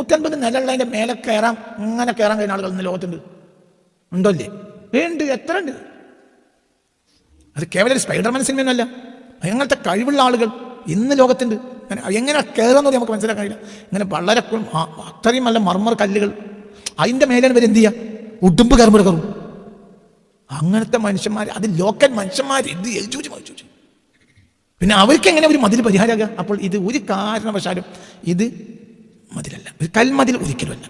150 നിലയുള്ളതിൻ്റെ മേലെ കയറാൻ കഴിയുന്ന ആളുകൾ ഇന്ന് ലോകത്തുണ്ട്. ഉണ്ടോ ഇല്ലേ? ഉണ്ട്. എത്ര ഉണ്ട്? അത് കേവലം ഒരു സ്പൈഡർമാൻ സിനിമയൊന്നുമല്ല. അങ്ങനത്തെ കഴിവുള്ള ആളുകൾ ഇന്ന് ലോകത്തുണ്ട്. എങ്ങനെ കയറുന്നത് നമുക്ക് മനസ്സിലാക്കാൻ കഴിയില്ല. ഇങ്ങനെ വളരെ അത്രയും നല്ല മർമ്മർ കല്ലുകൾ, അതിൻ്റെ മേലെ വരെ എന്ത് ചെയ്യുക, ഉടുമ്പ് കയറുമ്പോൾ കയറും. അങ്ങനത്തെ മനുഷ്യന്മാർ, അത് ലോക്കൽ മനുഷ്യന്മാർ, ഇത് ചോദിച്ചു. പിന്നെ അവർക്ക് എങ്ങനെ ഒരു മതിൽ പരിഹാരമാകുക? അപ്പോൾ ഇത് ഒരു കാരണവശാലും ഇത് മതിലല്ല, ഒരു കൽമതിൽ ഒരിക്കലുമല്ല.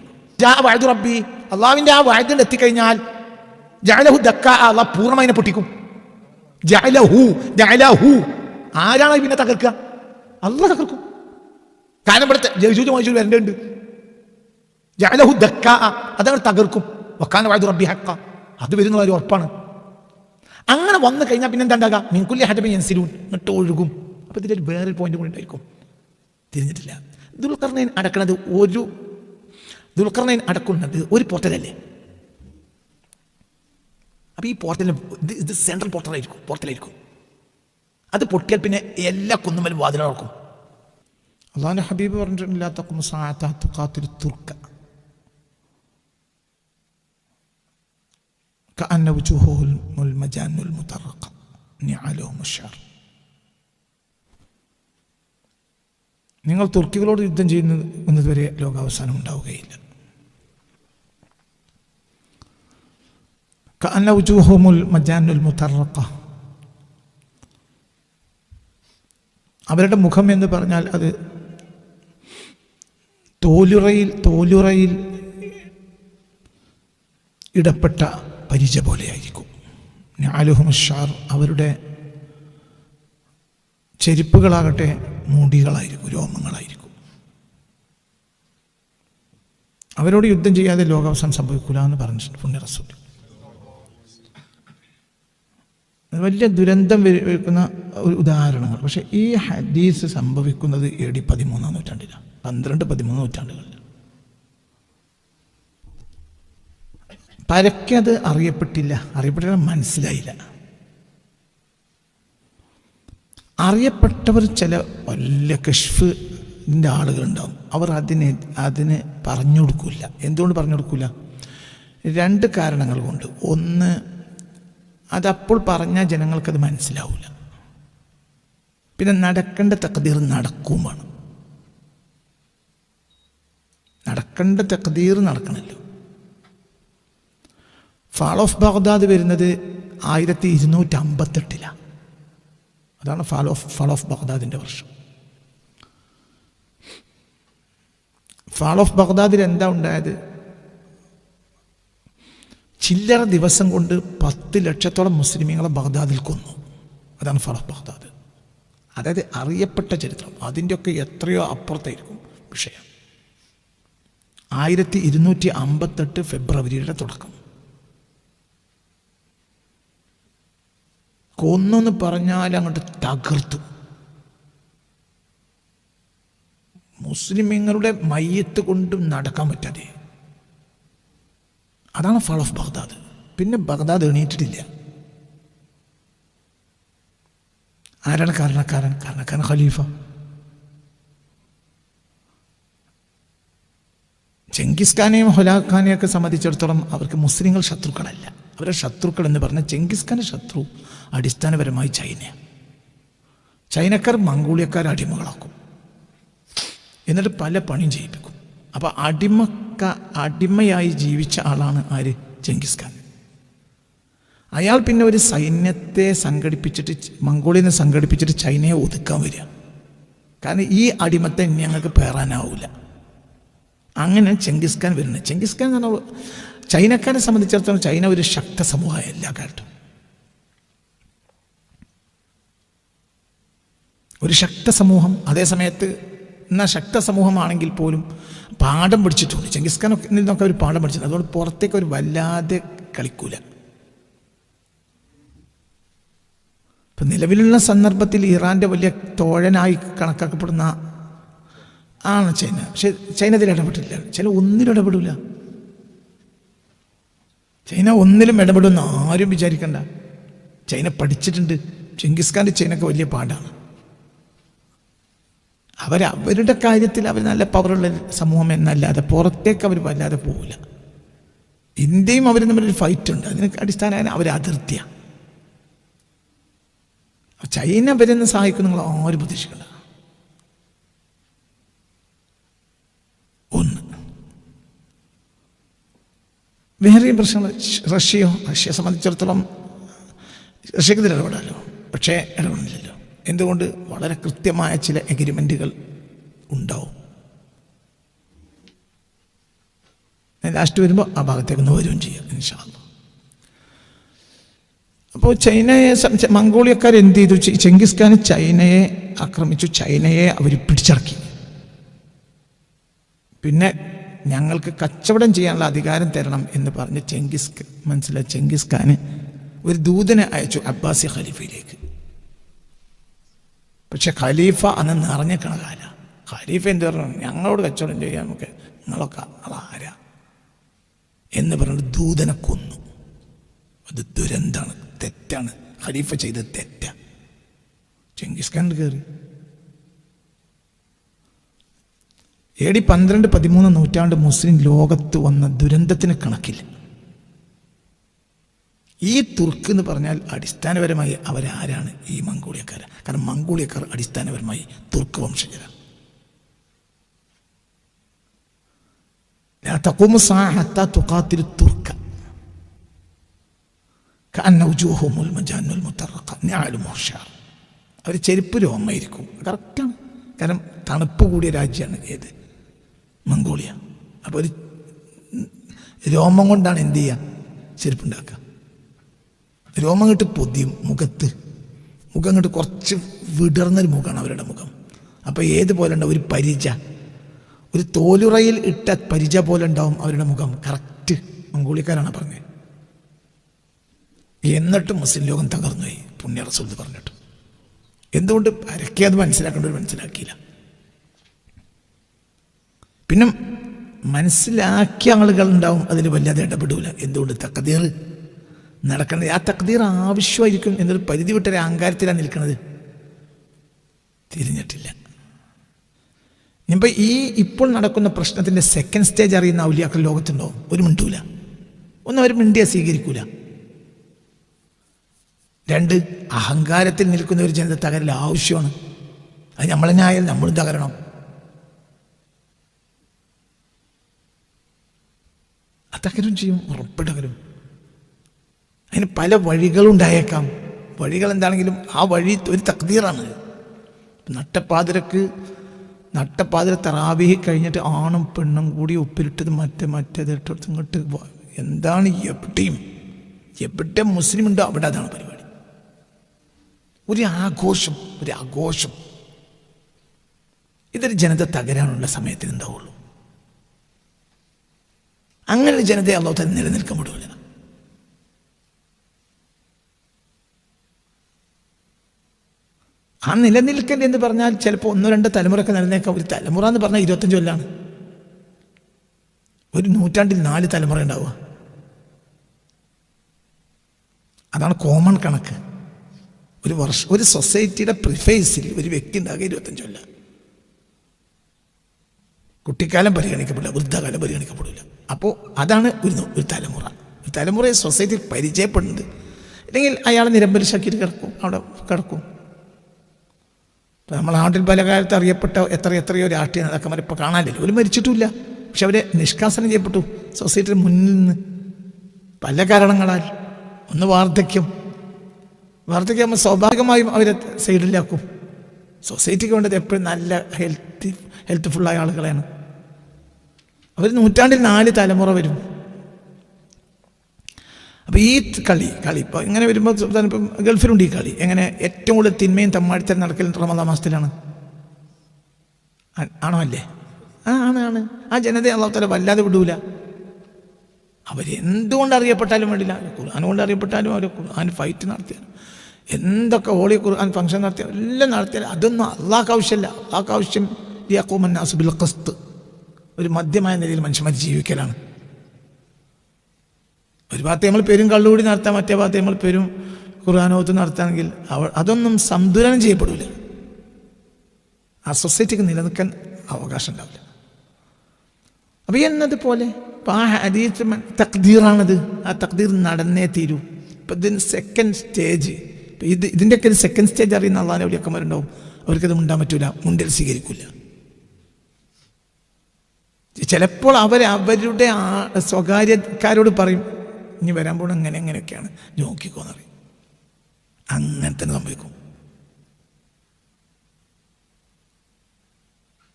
റബ്ബി, അള്ളാഹുവിൻ്റെ ആ വാഴ്ത്തിൻ്റെ എത്തിക്കഴിഞ്ഞാൽ ജഅലഹു ദക്ക, അള്ളാഹ് പൂർണ്ണമായി പൊട്ടിക്കും. ജഅലഹു ആരാണ് പിന്നെ തകർക്കുക? അള്ളാഹ് തകർക്കും. കാരണം ഇവിടുത്തെ യജൂജ് മഅജൂജ് വരേണ്ടതുണ്ട്. ജഅലഹു ദക്ക, അതങ്ങനെ തകർക്കും. വകാന വഅദു റബ്ബി ഹഖ്ഖ, അത് വരുന്ന ഒരു ഉറപ്പാണ്. അങ്ങനെ വന്നു കഴിഞ്ഞാൽ പിന്നെ എന്താ ഉണ്ടാകുക? മിൻ കുല്ലി ഹദബിൻ യൻസിലൂൻ, എന്നിട്ട് ഒഴുകും. അപ്പോൾ ഇതിൽ വേറൊരു പോയിന്റ് കൂടി ഉണ്ടായിരിക്കും, തിരിഞ്ഞിട്ടില്ല. ദുൽഖർനൈൻ അടക്കുന്നത് ഒരു പോർട്ടലല്ലേ? അപ്പോൾ ഈ പോർട്ടലിന് ഇത് സെൻട്രൽ പോർട്ടലായിരിക്കും. അത് പൊട്ടിയാൽ പിന്നെ എല്ലാ കുന്നുമലും വാതിലുറക്കും. അള്ളാഹുവിൻ്റെ ഹബീബ് പറഞ്ഞിട്ടില്ല, തഖുമു സഅത തുഖാതിലു തുർക കഅന്ന വജൂഹുൽ മജാനുൽ മുതറഖ നിഅലുഹും അശ്ശർ. നിങ്ങൾ തുർക്കികളോട് യുദ്ധം ചെയ്യുന്നതുവരെ ലോകാവസാനം ഉണ്ടാവുകയില്ല. കഅന്ന വജൂഹുൽ മജാനുൽ മുതറഖ, അവരുടെ മുഖം എന്ന് പറഞ്ഞാൽ അത് തോലുറയിൽ ഇടപെട്ട പരിച പോലെയായിരിക്കും. നിഅലുഹും അശ്ശർ, അവരുടെ ചെരുപ്പുകളാകട്ടെ മൂടികളായിരിക്കും, രോമങ്ങളായിരിക്കും. അവരോട് യുദ്ധം ചെയ്യാതെ ലോകാവസാനം സംഭവിക്കില്ല എന്ന് പറഞ്ഞിട്ടുണ്ട് പുണ്യ റസൂൽ. വലിയ ദുരന്തം വരുന്ന ഒരു ഉദാഹരണങ്ങൾ. പക്ഷെ ഈ ഹദീസ് സംഭവിക്കുന്നത് AD 13-ാം നൂറ്റാണ്ടിലാണ്, 12-13 നൂറ്റാണ്ടുകളിൽ. പരക്കെ അത് അറിയപ്പെട്ടില്ല, മനസ്സിലായില്ല. അറിയപ്പെട്ടവർ ചില വലിയ കശ്ഫിൻ്റെ ആളുകളുണ്ടാവും, അവർ അതിന് പറഞ്ഞു കൊടുക്കില്ല. എന്തുകൊണ്ട് പറഞ്ഞു കൊടുക്കില്ല? 2 കാരണങ്ങൾ കൊണ്ട്. ഒന്ന്, അതപ്പോൾ പറഞ്ഞാൽ ജനങ്ങൾക്കത് മനസ്സിലാവില്ല. പിന്നെ നടക്കേണ്ട തഖ്ദീർ നടക്കുമാണ്. നടക്കേണ്ട തഖ്ദീർ നടക്കണമല്ലോ. ഫാൾ ഓഫ് ബഗ്ദാദ് വരുന്നത് 1258. അതാണ് ഫാൾ ഓഫ് ബഗ്ദാദിൻ്റെ വർഷം. ഫാൾ ഓഫ് ബഗ്ദാദിൽ എന്താ ഉണ്ടായത്? ചില്ലറ ദിവസം കൊണ്ട് 10 ലക്ഷത്തോളം മുസ്ലിമീങ്ങളെ ബഗ്ദാദിൽ കൊന്നു. അതാണ് ഫാൾ ഓഫ് ബഗ്ദാദ്. അതായത് അറിയപ്പെട്ട ചരിത്രം, അതിൻ്റെയൊക്കെ എത്രയോ അപ്പുറത്തായിരിക്കും വിഷയം. 1258 ഫെബ്രുവരിയുടെ തുടക്കം. കൊന്നെന്ന് പറഞ്ഞാൽ അങ്ങോട്ട് തകർത്തു. മുസ്ലിമീങ്ങളുടെ മയ്യത്ത് കൊണ്ടും നടക്കാൻ പറ്റാതെ. അതാണ് ഫാൾ ഓഫ് ബഗ്ദാദ്. പിന്നെ ബഗ്ദാദ് എണീറ്റിട്ടില്ല. ആരാണ് കാരണക്കാരൻ? ഖലീഫ. ചെങ്കിസ് ഖാനെയും ഹുലാഖ് ഖാനെയൊക്കെ സംബന്ധിച്ചിടത്തോളം അവർക്ക് മുസ്ലിങ്ങൾ ശത്രുക്കളല്ല. അവരുടെ ശത്രുക്കൾ എന്ന് പറഞ്ഞാൽ ചെങ്കിസ് ഖാൻ്റെ ശത്രു അടിസ്ഥാനപരമായി ചൈനക്കാർ മംഗോളിയക്കാർ അടിമകളാക്കും, എന്നിട്ട് പല പണിയും ചെയ്യിപ്പിക്കും. അപ്പോൾ അടിമയായി ജീവിച്ച ആളാണ് ആര്? ചെങ്കിസ് ഖാൻ. അയാൾ പിന്നെ ഒരു സൈന്യത്തെ സംഘടിപ്പിച്ചിട്ട്, മംഗോളിയയിൽ നിന്ന് സംഘടിപ്പിച്ചിട്ട് ചൈനയെ ഒതുക്കാൻ വരിക. കാരണം ഈ അടിമത്തെ ഇനി ഞങ്ങൾക്ക് പേറാനാവില്ല. അങ്ങനെ ചെങ്കിസ് ഖാൻ വരുന്നത്. ചെങ്കിസ് ഖാൻ എന്ന് പറഞ്ഞാൽ ചൈനക്കാരെ സംബന്ധിച്ചിടത്തോളം ചൈന ഒരു ശക്ത സമൂഹമായ എല്ലാ കാലത്തും ഒരു ശക്ത സമൂഹം. അതേസമയത്ത് എന്നാൽ ശക്ത സമൂഹമാണെങ്കിൽ പോലും പാഠം പഠിച്ചിട്ടുണ്ട്. ചെങ്കിസ് ഖാൻ നിന്നൊക്കെ ഒരു പാഠം പഠിച്ചിട്ടുണ്ട്. അതുകൊണ്ട് പുറത്തേക്ക് ഒരു വല്ലാതെ കളിക്കൂല. ഇപ്പം നിലവിലുള്ള സന്ദർഭത്തിൽ ഇറാൻ്റെ വലിയ തോഴനായി കണക്കാക്കപ്പെടുന്ന ആണ് ചൈന. പക്ഷെ ചൈന ഇതിൽ ഇടപെട്ടില്ല. ഒന്നിലും ഇടപെടില്ല. ചൈന ഒന്നിലും ഇടപെടുമെന്ന് ആരും വിചാരിക്കണ്ട. ചൈന പഠിച്ചിട്ടുണ്ട്. ചെങ്കിസ് ഖാൻ്റെ ചൈനക്ക് വലിയ പാടാണ്. അവരുടെ കാര്യത്തിൽ അവർ നല്ല പവറുള്ള സമൂഹം എന്നല്ലാതെ പുറത്തേക്ക് അവർ വല്ലാതെ പോവില്ല. ഇന്ത്യയും അവർ തമ്മിലൊരു ഫൈറ്റ് ഉണ്ട്. അതിന് അടിസ്ഥാനമായി അവർ അതിർത്തിയാണ്. ചൈന വരുന്ന സഹായിക്കും നിങ്ങൾ ആരും പ്രതീക്ഷിക്കണ്ട. ഒന്ന് വേറെയും പ്രശ്നങ്ങൾ. റഷ്യയെ സംബന്ധിച്ചിടത്തോളം റഷ്യക്ക് ഇതിൽ ഇടപെടാമല്ലോ, പക്ഷേ ഇടപെടുന്നില്ലല്ലോ. എന്തുകൊണ്ട്? വളരെ കൃത്യമായ ചില എഗ്രിമെൻറ്റുകൾ ഉണ്ടാവും. ലാസ്റ്റ് വരുമ്പോൾ ആ ഭാഗത്തേക്കൊന്ന് വരികയും ചെയ്യാം ഇൻഷാ അല്ലാഹ്. അപ്പോൾ ചൈനയെ മംഗോളിയക്കാർ എന്ത് ചെയ്തു? ചെങ്കിസ് ഖാൻ ചൈനയെ ആക്രമിച്ചു, ചൈനയെ അവർ പിടിച്ചടക്കി. പിന്നെ ഞങ്ങൾക്ക് കച്ചവടം ചെയ്യാനുള്ള അധികാരം തരണം എന്ന് പറഞ്ഞ് ചെങ്കിസ് ഖാൻ ഒരു ദൂതനെ അയച്ചു അബ്ബാസി ഖലീഫയിലേക്ക്. പക്ഷെ ഖലീഫ അന്ന് നിറഞ്ഞിക്കണ കാല. ഖലീഫ എന്ത് പറഞ്ഞു? ഞങ്ങളോട് കച്ചവടം ചെയ്യാൻ നമുക്ക്, നിങ്ങളൊക്കെ അതാരാ എന്ന് പറഞ്ഞിട്ട് ദൂതനെ കൊന്നു. അത് ദുരന്താണ്, തെറ്റാണ്. ഖലീഫ ചെയ്തത് തെറ്റാ. ചെങ്കിസ് ഖാൻ കയറി. AD 12-13 നൂറ്റാണ്ട് മുസ്ലിം ലോകത്ത് വന്ന ദുരന്തത്തിന് കണക്കില്ല. ഈ തുർക്ക് എന്ന് പറഞ്ഞാൽ അടിസ്ഥാനപരമായി അവരാരാണ്? ഈ മംഗോളിയക്കാർ. കാരണം മംഗോളിയക്കാർ അടിസ്ഥാനപരമായി തുർക്ക് വംശജരാണ്. അവർ ചെരുപ്പ് രോമായിരിക്കും. കറക്റ്റാണ്. കാരണം തണുപ്പ് കൂടിയ രാജ്യമാണ് ഏത്? മംഗോളിയ. അപ്പോൾ ഒരു രോമം കൊണ്ടാണ് എന്ത് ചെയ്യുക? ചെരുപ്പുണ്ടാക്കുക. രോമം കിട്ട് പൊതിയും മുഖത്ത്. മുഖം കിട്ട് കുറച്ച് വിടർന്നൊരു മുഖമാണ് അവരുടെ മുഖം. അപ്പോൾ ഏതുപോലെ ഉണ്ടാവും? ഒരു പരിച, ഒരു തോലുറയിൽ ഇട്ട പരിച പോലെ ഉണ്ടാവും അവരുടെ മുഖം. കറക്റ്റ് മംഗോളിയക്കാരാണ് പറഞ്ഞത്. എന്നിട്ടും മുസ്ലിം ലോകം തകർന്നുപോയി പുണ്യ റസൂൽ പറഞ്ഞിട്ട്. എന്തുകൊണ്ട്? ആരൊക്കെ അത് മനസ്സിലാക്കേണ്ടവർ മനസ്സിലാക്കിയില്ല. പിന്നെ മനസ്സിലാക്കിയ ആളുകളുണ്ടാവും, അതിൽ വല്ലാതെ ഇടപെടില്ല. എന്തുകൊണ്ട്? തഖ്ദീർ നടക്കേണ്ടത്. ആ തഖ്ദീർ ആവശ്യമായിരിക്കും എന്നൊരു പരിധി വിട്ടൊരു അഹങ്കാരത്തിലാണ് നിൽക്കുന്നത്. തിരിഞ്ഞിട്ടില്ല. ഇനിയിപ്പോൾ ഇപ്പോൾ നടക്കുന്ന പ്രശ്നത്തിൻ്റെ സെക്കൻഡ് സ്റ്റേജ് അറിയുന്ന ഔലിയാക്കൾ ലോകത്തുണ്ടോ? ഒരു മിണ്ടൂല. ഒന്ന്, അവർ മിണ്ടിയെ സ്വീകരിക്കൂല. 2, അഹങ്കാരത്തിൽ നിൽക്കുന്ന ഒരു ജനത തകരൽ ആവശ്യമാണ്. അത് നമ്മളെന്നെ ആയാലും നമ്മളും തകരണം. തകരും ചെയ്യും, ഉറപ്പിടകരും. അതിന് പല വഴികളുണ്ടായേക്കാം. വഴികൾ എന്താണെങ്കിലും ആ വഴി ഒരു തഖ്ദീറാണ്. നട്ടപ്പാതിര തറാവീഹ് കഴിഞ്ഞിട്ട് ആണും പെണ്ണും കൂടി ഒപ്പിലിട്ടത് മറ്റേത് ഇട്ടെടുത്ത് ഇങ്ങോട്ട് എന്താണ്? എവിടെ മുസ്ലിം ഉണ്ടോ അവിടെ അതാണ് പരിപാടി. ഒരു ആഘോഷം. ഇതൊരു ജനത തകരാനുള്ള സമയത്തിന് ഉണ്ടാവുള്ളൂ. അങ്ങനെ ജനതയെ അല്ലാഹു തആല നിലനിൽക്കാൻ വിടൂല. ആ നിലനിൽക്കൽ എന്ന് പറഞ്ഞാൽ ചിലപ്പോൾ 1-2 തലമുറയൊക്കെ നിലനിൽക്കാം. ഒരു തലമുറ എന്ന് പറഞ്ഞാൽ 25 കൊല്ലാണ്. ഒരു നൂറ്റാണ്ടിൽ 4 തലമുറ ഉണ്ടാവുക. അതാണ് കോമൺ കണക്ക്. ഒരു സൊസൈറ്റിയുടെ പ്രിഫേസിൽ ഒരു വ്യക്തി ഉണ്ടാകുക 25 കൊല്ലം. കുട്ടിക്കാലം പരിഗണിക്കപ്പെടില്ല, വൃദ്ധകാലം പരിഗണിക്കപ്പെടില്ല. അപ്പോൾ അതാണ് ഒരു തലമുറ. ഒരു തലമുറയെ സൊസൈറ്റിയിൽ പരിചയപ്പെടുന്നത്. അല്ലെങ്കിൽ അയാൾ നിരമ്പരിശാക്കിയിട്ട് അവിടെ കിടക്കും. ഇപ്പം നമ്മുടെ നാട്ടിൽ പല കാലത്ത് അറിയപ്പെട്ട എത്രയോ രാഷ്ട്രീയ നേതാക്കന്മാർ ഇപ്പോൾ കാണാനില്ല. ഒരു മരിച്ചിട്ടുമില്ല, പക്ഷെ അവരെ നിഷ്കാസനം ചെയ്യപ്പെട്ടു സൊസൈറ്റിയുടെ മുന്നിൽ നിന്ന് പല കാരണങ്ങളാൽ. ഒന്ന് വാർദ്ധക്യമാകുമ്പോൾ സ്വാഭാവികമായും അവരെ സൈഡിലാക്കും. സൊസൈറ്റിക്ക് വേണ്ടത് എപ്പോഴും നല്ല ഹെൽത്ത്ഫുള്ളായ ആളുകളാണ്. അവർ നൂറ്റാണ്ടിൽ 4 തലമുറ വരും. അപ്പോൾ ഈ കളി ഇപ്പോൾ ഇങ്ങനെ വരുമ്പോൾ ഇപ്പം ഗൾഫിലുണ്ട് ഈ കളി. എങ്ങനെ? ഏറ്റവും കൂടുതൽ തിന്മയും തമ്മാടിത്തരം നടക്കൽ റമദാൻ മാസത്തിലാണ്. ആണോ? അല്ലേ? ആണ്. ആ ജനതയെ അല്ലാഹു തആല വല്ലാതെ വിടൂല. അവരെന്തുകൊണ്ട് അറിയപ്പെട്ടാലും വേണ്ടില്ല. ഖുർആൻ കൊണ്ട് അറിയപ്പെട്ടാലും അവർ ഖുർആൻ ഫൈറ്റ് നടത്തിയാലും എന്തൊക്കെ ഹോളി ഖുർആൻ ഫംഗ്ഷൻ നടത്തിയാലും എല്ലാം നടത്തിയാലും അതൊന്നും അള്ളാഹ്ക്ക് ആവശ്യമില്ല. അള്ളാഹ്ക്ക് ആവശ്യം ലിയഖൂമൻ നാസു ബിൽ ഖിസ്ത്, ഒരു മധ്യമായ നിലയിൽ മനുഷ്യന്മാർ ജീവിക്കലാണ്. ഒരു ഭാഗത്ത് നമ്മൾ പേരും കള്ളുകൂടി നടത്താം, മറ്റേ ഭാഗത്ത് നമ്മൾ പേരും ഖുർആനോത്ത് നടത്തുകയാണെങ്കിൽ അതൊന്നും സംതുലനം ചെയ്യപ്പെടില്ല. ആ സൊസൈറ്റിക്ക് നിലനിൽക്കാൻ അവകാശം ഉണ്ടാവില്ല. അപ്പം എന്നതുപോലെ ഇപ്പം ആ ഹദീസ് തഖ്ദീറാണത്. ആ തഖ്ദീർ നടന്നേ തീരൂ. ഇപ്പം ഇതിന് സെക്കൻഡ് സ്റ്റേജ്, ഇപ്പം ഇതിൻ്റെയൊക്കെ ഒരു സെക്കൻഡ് സ്റ്റേജ് അറിയുന്ന അള്ളാഹുവിൻ്റെ ഔലിയാക്കന്മാരുണ്ടാവും. അവർക്കത് മുണ്ടാൻ പറ്റൂല, മുണ്ടിൽ സ്വീകരിക്കില്ല. ചിലപ്പോൾ അവരുടെ സ്വകാര്യക്കാരോട് പറയും, ഇനി വരാൻ പോകണം എങ്ങനെയൊക്കെയാണ് നോക്കിക്കോന്നറിയും. അങ്ങനെ തന്നെ സംഭവിക്കും.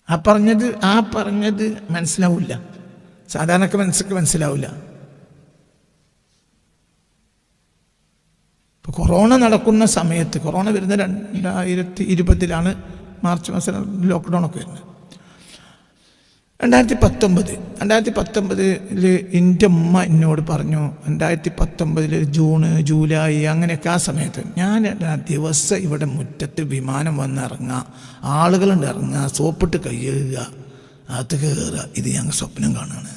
ആ പറഞ്ഞത് മനസ്സിലാവില്ല, സാധാരണക്ക് മനസ്സിലാവില്ല. ഇപ്പോൾ കൊറോണ നടക്കുന്ന സമയത്ത്, കൊറോണ വരുന്ന 2020 മാർച്ച് മാസം ലോക്ക്ഡൗൺ ഒക്കെ വരുന്നത്. 2019 എൻ്റെ ഉമ്മ എന്നോട് പറഞ്ഞു, 2019 ജൂൺ ജൂലൈ അങ്ങനെയൊക്കെ ആ സമയത്ത് ഞാൻ ദിവസം ഇവിടെ മുറ്റത്ത് വിമാനം വന്നിറങ്ങുക, ആളുകളുണ്ട് ഇറങ്ങുക, സോപ്പിട്ട് കൈ കഴുകുക, അകത്ത് കയറുക, ഇത് ഞങ്ങൾ സ്വപ്നം കാണുകയാണ്.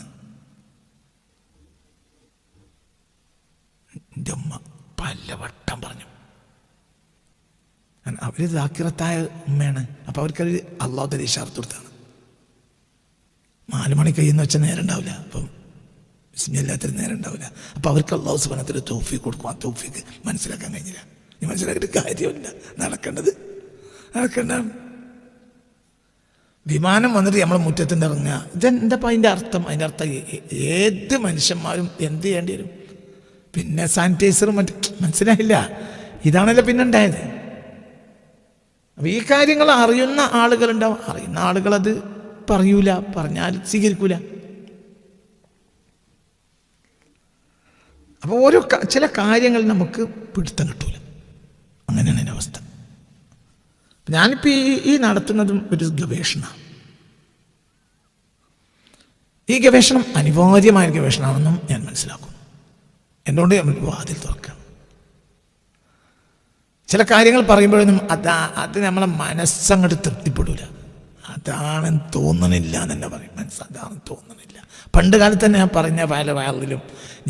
എൻ്റെ ഉമ്മ പലവട്ടം പറഞ്ഞു. അവർ ദാക്കിറത്തായ ഉമ്മയാണ്. അപ്പോൾ അവർക്കത് അള്ളാഹു തആല ഇശാറത്ത് കൊടുത്താണ്. 4 മണി കഴിയുന്ന വെച്ചാൽ നേരം ഉണ്ടാവില്ല, അപ്പം ബിസ്മില്ലാത്തൊരു നേരം ഉണ്ടാവില്ല. അപ്പോൾ അവർക്ക് അള്ളാഹു സുബ്ഹാനഹു വ തആല തൗഫീഖ് കൊടുക്കും. ആ തൗഫീഖ് മനസ്സിലാക്കാൻ കഴിഞ്ഞില്ല. നീ മനസ്സിലാക്കിയിട്ട് കാര്യമില്ല. നടക്കേണ്ട വിമാനം വന്നിട്ട് നമ്മളെ മുറ്റത്തിൻ്റെ ഇറങ്ങുക, ഇതെന്താ അതിൻ്റെ അർത്ഥം? അതിൻ്റെ അർത്ഥം ഏത് മനുഷ്യന്മാരും എന്ത് ചെയ്യേണ്ടി വരും? പിന്നെ സാനിറ്റൈസറും മനസ്സിലായില്ല. ഇതാണല്ലോ പിന്നെ ഉണ്ടായത്. അപ്പം ഈ കാര്യങ്ങൾ അറിയുന്ന ആളുകളുണ്ടാവും. അറിയുന്ന ആളുകളത് പറയൂല, പറഞ്ഞാൽ സ്വീകരിക്കൂല. അപ്പോൾ ചില കാര്യങ്ങൾ നമുക്ക് പിടുത്തം കിട്ടൂല. അങ്ങനെയാണ് എൻ്റെ അവസ്ഥ. ഞാനിപ്പോൾ ഈ നടത്തുന്നതും ഒരു ഗവേഷണമാണ്. ഈ ഗവേഷണം അനിവാര്യമായ ഗവേഷണമാണെന്നും ഞാൻ മനസ്സിലാക്കുന്നു. എന്നോട് നമ്മൾ വാതിൽ തുറക്കണം. ചില കാര്യങ്ങൾ പറയുമ്പോഴൊന്നും അത് നമ്മളെ മനസ്സങ്ങോട്ട് തൃപ്തിപ്പെടില്ല. അതാണെന്ന് തോന്നണില്ല എന്നെ പറയും. അതാണെന്ന് തോന്നണില്ല. പണ്ട് കാലത്ത് തന്നെ ഞാൻ പറഞ്ഞ പല വയറിലും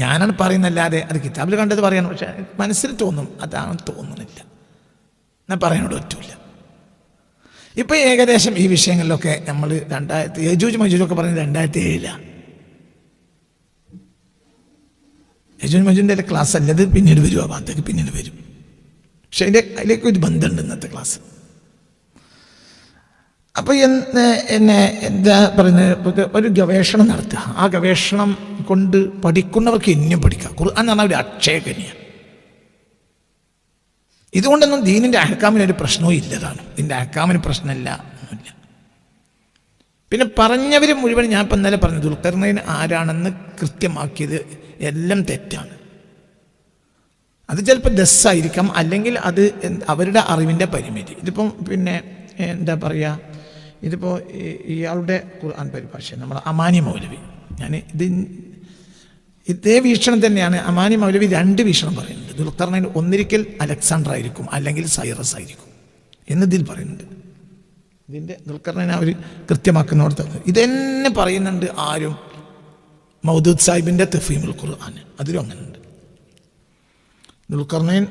ഞാനാണ് പറയുന്നല്ലാതെ അത് കിതാബിൽ കണ്ടത് പറയണം. പക്ഷെ മനസ്സിൽ തോന്നും അതാണെന്ന് തോന്നണില്ല, ഞാൻ പറയാനോട് പറ്റൂല. ഇപ്പം ഏകദേശം ഈ വിഷയങ്ങളിലൊക്കെ നമ്മൾ യജൂജ് മജൂജൊക്കെ പറയുന്നത് 2007 യജൂജ് മജൂജിൻ്റെ ക്ലാസ് അല്ലത്. പിന്നീട് വരും, ആ ഭാഗത്തേക്ക് പിന്നീട് വരും. പക്ഷെ അതിലേക്ക് ഒരു ബന്ധമുണ്ട് ഇന്നത്തെ ക്ലാസ്. അപ്പോൾ എന്നെ എന്താ പറയുന്നത്, ഒരു ഗവേഷണം നടത്തുക. ആ ഗവേഷണം കൊണ്ട് പഠിക്കുന്നവർക്ക് ഇനിയും പഠിക്കുക. ഖുർആൻ എന്ന് പറഞ്ഞാൽ ഒരു അക്ഷയഖനിയാണ്. ഇതുകൊണ്ടൊന്നും ദീനിൻ്റെ അഹ്കാമിനൊരു പ്രശ്നവും ഇല്ലതാണ്. ഇതിൻ്റെ അഹ്കാമിന് പ്രശ്നമില്ല, ഒന്നുമില്ല. പിന്നെ പറഞ്ഞവർ മുഴുവൻ ഞാൻ ഇപ്പം ഇന്നലെ പറഞ്ഞു, ദുൽഖർനൈൻ ആരാണെന്ന് കൃത്യമാക്കിയത് എല്ലാം തെറ്റാണ്. അത് ചിലപ്പോൾ ദസ്സായിരിക്കാം, അല്ലെങ്കിൽ അത് അവരുടെ അറിവിൻ്റെ പരിമിതി. ഇതിപ്പം പിന്നെ എന്താ പറയുക, ഇതിപ്പോൾ ഇയാളുടെ ഖുർആൻ പരിഭാഷ നമ്മൾ അമാനി മൗലവി, ഇതേ വീക്ഷണം തന്നെയാണ് അമാനി മൗലവി 2 വീക്ഷണം പറയുന്നുണ്ട്. ദുൽഖർനൈൻ ഒന്നിരിക്കൽ അലക്സാണ്ടർ ആയിരിക്കും, അല്ലെങ്കിൽ സൈറസ് ആയിരിക്കും എന്നതിൽ പറയുന്നുണ്ട്. ഇതിൻ്റെ ദുൽഖർനൈൻ അവർ കൃത്യമാക്കുന്നോടത്ത് ഇതെന്നെ പറയുന്നുണ്ട്. ആരും മൗദൂദ് സാഹിബിൻ്റെ തഫീമുൽ ഖുർആൻ അതിലും അങ്ങനെയുണ്ട്. ദുൽഖർനൈൻ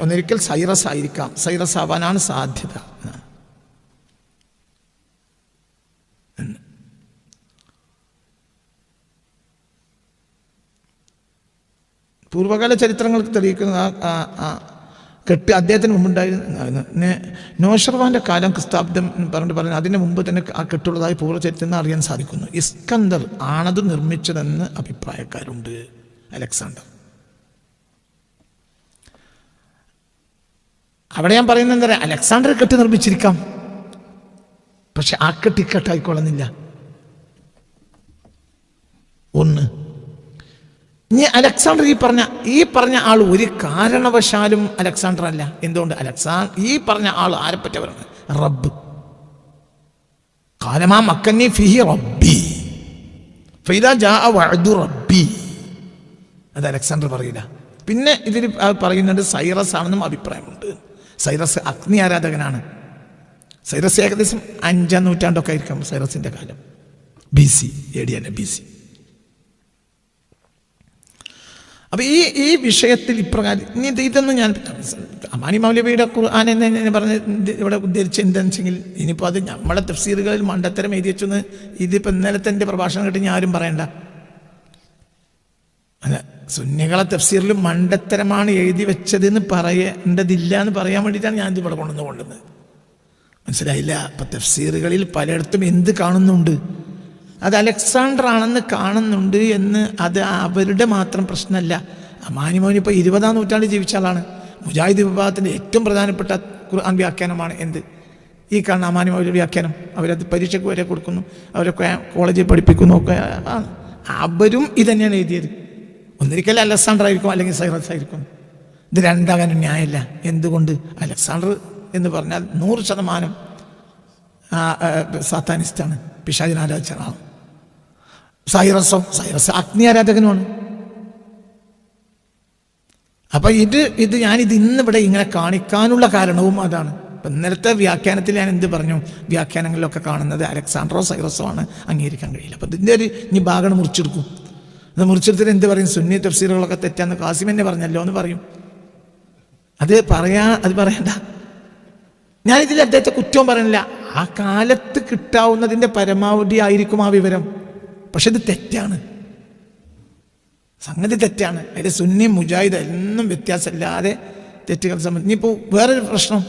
ഒന്നിരിക്കൽ സൈറസ് ആയിരിക്കാം, സൈറസ് ആവാനാണ് സാധ്യത. പൂർവ്വകാല ചരിത്രങ്ങൾക്ക് തെളിയിക്കുന്ന കെട്ട് അദ്ദേഹത്തിന് മുമ്പുണ്ടായിരുന്നു. നോഷർവാൻ്റെ കാലം ക്രിസ്താബ്ദം പറഞ്ഞിട്ട് അതിന് മുമ്പ് തന്നെ ആ കെട്ടുള്ളതായി പൂർവ്വ ചരിത്രം അറിയാൻ സാധിക്കുന്നു. ഇസ്കന്ദർ ആണത് നിർമ്മിച്ചതെന്ന് അഭിപ്രായക്കാരുണ്ട്. അലക്സാണ്ടർ, അവിടെ ഞാൻ പറയുന്നത് എന്താ, അലക്സാണ്ടർ കെട്ട് നിർമ്മിച്ചിരിക്കാം, പക്ഷെ ആ കെട്ട് ഇക്കട്ടായിക്കൊള്ളുന്നില്ല. ഒന്ന്, ഇനി അലക്സാണ്ടർ ഈ പറഞ്ഞ ആൾ ഒരു കാരണവശാലും അലക്സാണ്ടർ അല്ല. എന്തുകൊണ്ട്? ഈ പറഞ്ഞ ആൾ ആരെപ്പറ്റവരാണ്? റബ്ബ്. കാലമാ മക്കന്നി ഫിഹി റബ്ബി ഫൈദാ ജാഅ വഅദു റബ്ബി. അത് അലക്സാണ്ടർ പറയില്ല. പിന്നെ ഇതിൽ പറയുന്നുണ്ട് സൈറസ് ആണെന്നും അഭിപ്രായമുണ്ട്. സൈറസ് അഗ്നി ആരാധകനാണ്. സൈറസ് ഏകദേശം 5-ാം നൂറ്റാണ്ടൊക്കെ ആയിരിക്കാം സൈറസിൻ്റെ കാലം. BC AD BC. അപ്പോൾ ഈ വിഷയത്തിൽ ഇപ്രകാരം ഇനി ഇതൊന്നും ഞാൻ അമാനി മൗലവിയുടെ ഖുർആൻ എന്ന് പറഞ്ഞ് ഇവിടെ ഉദ്ധരിച്ച് എന്താണെന്ന് വെച്ചെങ്കിൽ ഇനിയിപ്പോൾ അത് നമ്മളെ തഫ്സീറുകളിൽ മണ്ടത്തരം എഴുതി വെച്ചെന്ന് ഇതിപ്പോൾ ഇന്നലത്തെ എൻ്റെ പ്രഭാഷണം കേട്ട് ഞാൻ ആരും പറയണ്ട. അല്ല, സുന്നികളെ തഫ്സീറിൽ മണ്ടത്തരമാണ് എഴുതി വെച്ചതെന്ന് പറയേണ്ടതില്ല എന്ന് പറയാൻ വേണ്ടിയിട്ടാണ് ഞാൻ ഇതിവിടെ കൊണ്ടുവന്നത്. മനസ്സിലായില്ല? അപ്പം തഫ്സീറുകളിൽ പലയിടത്തും എന്ത് കാണുന്നുണ്ട്, അത് അലക്സാണ്ടർ ആണെന്ന് കാണുന്നുണ്ട് എന്ന് അത് അവരുടെ മാത്രം പ്രശ്നമല്ല. അമാനി മൗലവി ഇപ്പോൾ 20-ാം നൂറ്റാണ്ടിൽ ജീവിച്ച ആളാണ്. മുജാഹിദ് വിഭാഗത്തിൻ്റെ ഏറ്റവും പ്രധാനപ്പെട്ട ഖുർആൻ വ്യാഖ്യാനമാണ് എന്ത് ഈ കാണുന്ന അമാനി മൗലവി വ്യാഖ്യാനം. അവരത് പരീക്ഷയ്ക്ക് വരെ കൊടുക്കുന്നു, അവരൊക്കെ കോളേജിൽ പഠിപ്പിക്കുന്നു ഒക്കെ. അവരും ഇതന്നെയാണ് എഴുതിയത്. ഒന്നിരിക്കൽ അലക്സാണ്ടർ ആയിരിക്കും അല്ലെങ്കിൽ സൈറസ് ആയിരിക്കും. ഇത് രണ്ടാകാനും ന്യായമില്ല. എന്തുകൊണ്ട്? അലക്സാണ്ടർ എന്ന് പറഞ്ഞാൽ 100% സാത്താനിസ്റ്റാണ്, പിശാചിനാരാധകനാണ്. സൈറസ് അഗ്നി ആരാധകനുമാണ്. അപ്പം ഇത് ഞാനിത് ഇന്നിവിടെ ഇങ്ങനെ കാണിക്കാനുള്ള കാരണവും അതാണ്. ഇപ്പം ഇന്നലത്തെ വ്യാഖ്യാനത്തിൽ ഞാൻ എന്ത് പറഞ്ഞു? വ്യാഖ്യാനങ്ങളിലൊക്കെ കാണുന്നത് അലക്സാണ്ടറോ സൈറസോ ആണ്, അംഗീകരിക്കാൻ കഴിയില്ല. അപ്പം ഇതിൻ്റെ ഇനി ഭാഗം മുറിച്ചെടുക്കും. അത് മുറിച്ചെടുത്തിട്ട് എന്ത് പറയും? സുന്നി തഫ്സീറുകളൊക്കെ തെറ്റാന്ന് കാസിം എന്നെ പറഞ്ഞല്ലോ എന്ന് പറയും. അത് പറയണ്ട. ഞാനിതിൽ അദ്ദേഹത്തെ കുറ്റവും പറയുന്നില്ല. ആ കാലത്ത് കിട്ടാവുന്നതിൻ്റെ പരമാവധി ആയിരിക്കും ആ വിവരം. പക്ഷെ ഇത് തെറ്റാണ്, സംഗതി തെറ്റാണ്. അതിൽ സുന്നി മുജാഹിദ് എന്നും വ്യത്യാസമില്ലാതെ തെറ്റുകൾ സംബന്ധിച്ച്. ഇനിയിപ്പോൾ വേറൊരു പ്രശ്നം,